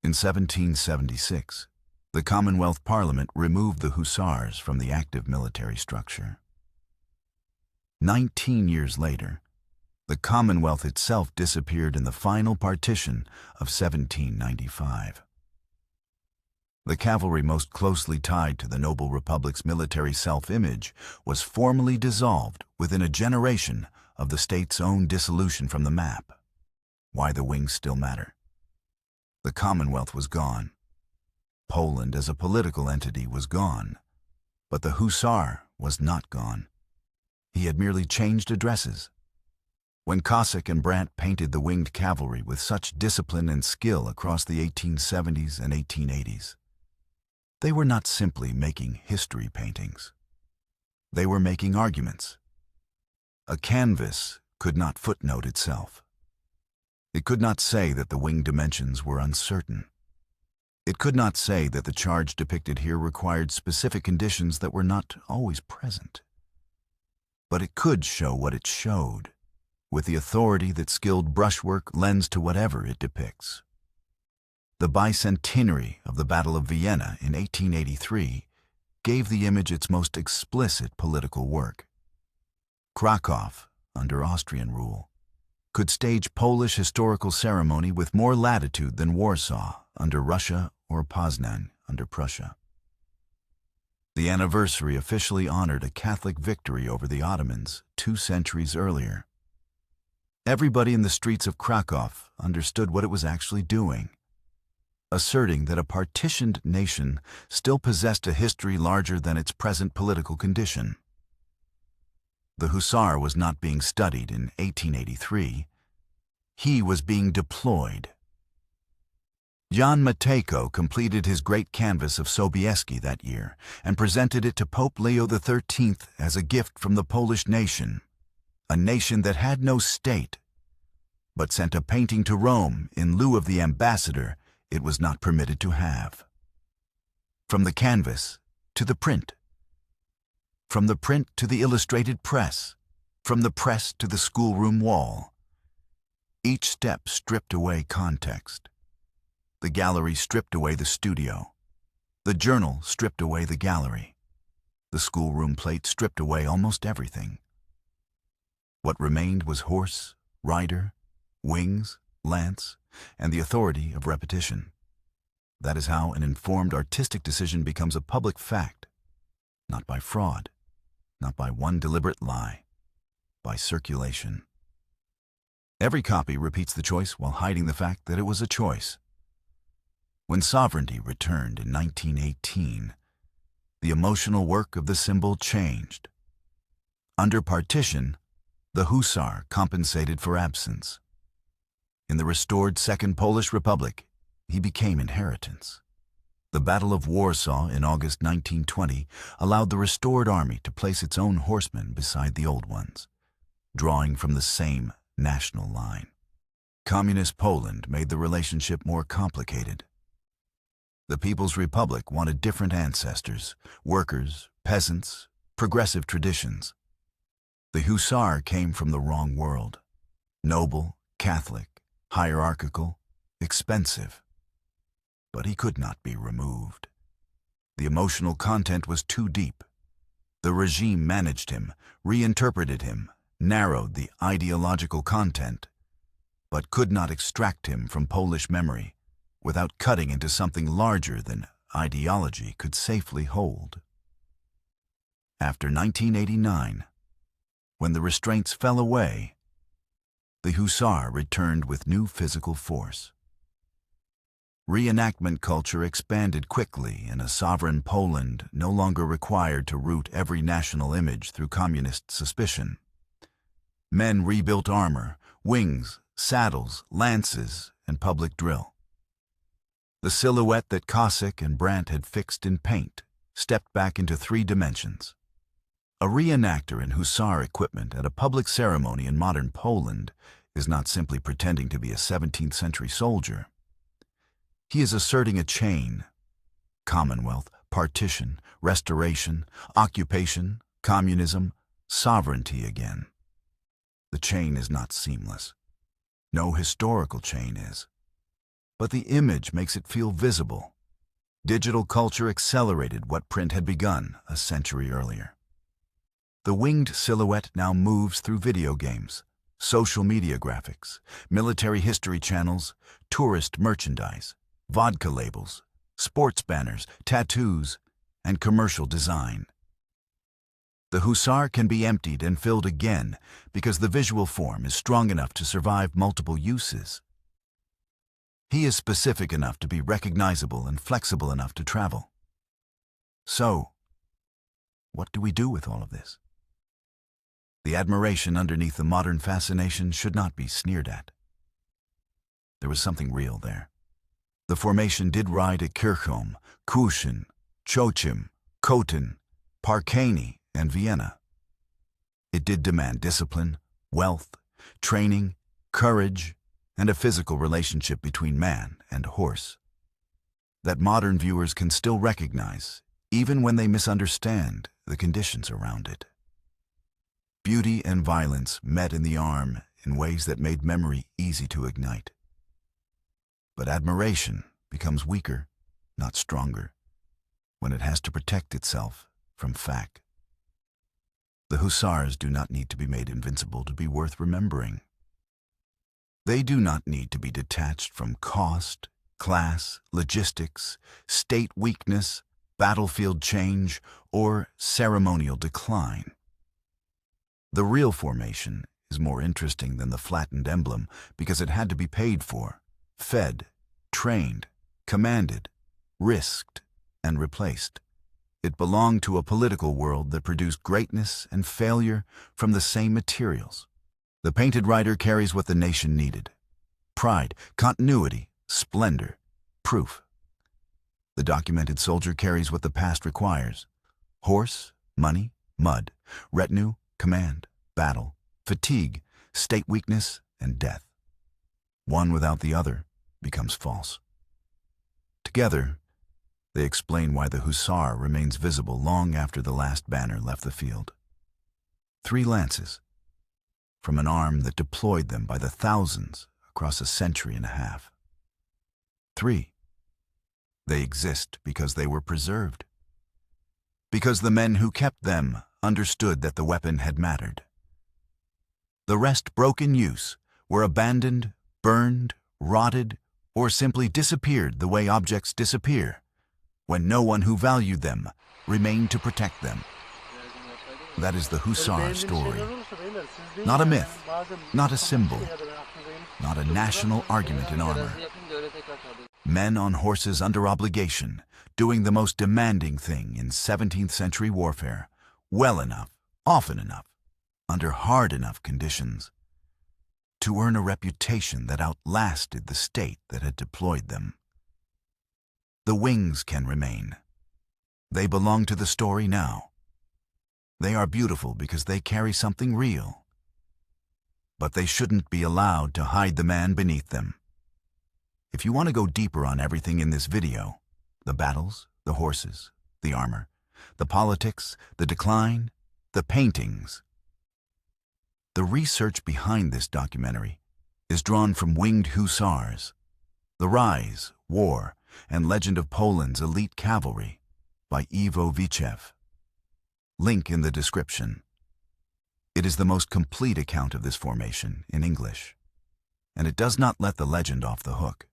S1: In 1776, the Commonwealth Parliament removed the Hussars from the active military structure. 19 years later, the Commonwealth itself disappeared in the final partition of 1795. The cavalry most closely tied to the noble republic's military self-image was formally dissolved within a generation of the state's own dissolution from the map. Why the wings still matter? The Commonwealth was gone. Poland as a political entity was gone. But the Hussar was not gone. He had merely changed addresses. When Kossak and Brandt painted the winged cavalry with such discipline and skill across the 1870s and 1880s, they were not simply making history paintings. They were making arguments. A canvas could not footnote itself. It could not say that the wing dimensions were uncertain. It could not say that the charge depicted here required specific conditions that were not always present. But it could show what it showed, with the authority that skilled brushwork lends to whatever it depicts. The bicentenary of the Battle of Vienna in 1883 gave the image its most explicit political work. Kraków, under Austrian rule, could stage Polish historical ceremony with more latitude than Warsaw under Russia or Poznan under Prussia. The anniversary officially honored a Catholic victory over the Ottomans 2 centuries earlier. Everybody in the streets of Kraków understood what it was actually doing, asserting that a partitioned nation still possessed a history larger than its present political condition. The Hussar was not being studied in 1883. He was being deployed. Jan Matejko completed his great canvas of Sobieski that year and presented it to Pope Leo XIII as a gift from the Polish nation, a nation that had no state, but sent a painting to Rome in lieu of the ambassador it was not permitted to have. From the canvas to the print, from the print to the illustrated press, from the press to the schoolroom wall. Each step stripped away context. The gallery stripped away the studio. The journal stripped away the gallery. The schoolroom plate stripped away almost everything. What remained was horse, rider, wings, lance, and the authority of repetition. That is how an informed artistic decision becomes a public fact, not by fraud, not by one deliberate lie, by circulation. Every copy repeats the choice while hiding the fact that it was a choice. When sovereignty returned in 1918, the emotional work of the symbol changed. Under partition, the Hussar compensated for absence. In the restored Second Polish Republic, he became inheritance. The Battle of Warsaw in August 1920 allowed the restored army to place its own horsemen beside the old ones, drawing from the same national line. Communist Poland made the relationship more complicated. The People's Republic wanted different ancestors, workers, peasants, progressive traditions. The Hussar came from the wrong world. Noble, Catholic, hierarchical, expensive. But he could not be removed. The emotional content was too deep. The regime managed him, reinterpreted him, narrowed the ideological content, but could not extract him from Polish memory without cutting into something larger than ideology could safely hold. After 1989, when the restraints fell away, the Hussar returned with new physical force. Reenactment culture expanded quickly in a sovereign Poland no longer required to root every national image through communist suspicion. Men rebuilt armor, wings, saddles, lances, and public drill. The silhouette that Kossak and Brandt had fixed in paint stepped back into 3 dimensions. A reenactor in Hussar equipment at a public ceremony in modern Poland is not simply pretending to be a 17th century soldier. He is asserting a chain: Commonwealth, partition, restoration, occupation, communism, sovereignty again. The chain is not seamless. No historical chain is. But the image makes it feel visible. Digital culture accelerated what print had begun a century earlier. The winged silhouette now moves through video games, social media graphics, military history channels, tourist merchandise, vodka labels, sports banners, tattoos, and commercial design. The Hussar can be emptied and filled again because the visual form is strong enough to survive multiple uses. He is specific enough to be recognizable and flexible enough to travel. So, what do we do with all of this? The admiration underneath the modern fascination should not be sneered at. There was something real there. The formation did ride at Kircholm, Kłuszyn, Chocim, Kłuszyn, Parkani, and Vienna. It did demand discipline, wealth, training, courage, and a physical relationship between man and horse that modern viewers can still recognize, even when they misunderstand the conditions around it. Beauty and violence met in the arm in ways that made memory easy to ignite. But admiration becomes weaker, not stronger, when it has to protect itself from fact. The Hussars do not need to be made invincible to be worth remembering. They do not need to be detached from cost, class, logistics, state weakness, battlefield change, or ceremonial decline. The real formation is more interesting than the flattened emblem because it had to be paid for, fed, trained, commanded, risked, and replaced. It belonged to a political world that produced greatness and failure from the same materials. The painted rider carries what the nation needed: pride, continuity, splendor, proof. The documented soldier carries what the past requires: horse, money, mud, retinue, command, battle, fatigue, state weakness, and death. One without the other becomes false. Together, they explain why the Hussar remains visible long after the last banner left the field. 3 lances, from an arm that deployed them by the thousands across a century and a half. 3. They exist because they were preserved. Because the men who kept them understood that the weapon had mattered. The rest broke in use, were abandoned, burned, rotted, or simply disappeared the way objects disappear, when no one who valued them remained to protect them. That is the Hussar story. Not a myth, not a symbol, not a national argument in armor. Men on horses under obligation, doing the most demanding thing in 17th century warfare, well enough, often enough, under hard enough conditions, to earn a reputation that outlasted the state that had deployed them. The wings can remain. They belong to the story now. They are beautiful because they carry something real. But they shouldn't be allowed to hide the man beneath them. If you want to go deeper on everything in this video, the battles, the horses, the armor, the politics, the decline, the paintings, the research behind this documentary is drawn from Winged Hussars, The Rise, War, and Legend of Poland's Elite Cavalry by Ivo Vichev. Link in the description. It is the most complete account of this formation in English. and it does not let the legend off the hook.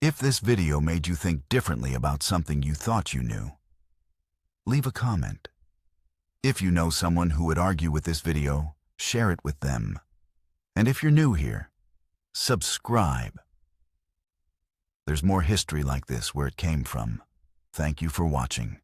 S1: If this video made you think differently about something you thought you knew, leave a comment. If you know someone who would argue with this video, share it with them. And if you're new here, subscribe. There's more history like this where it came from. Thank you for watching.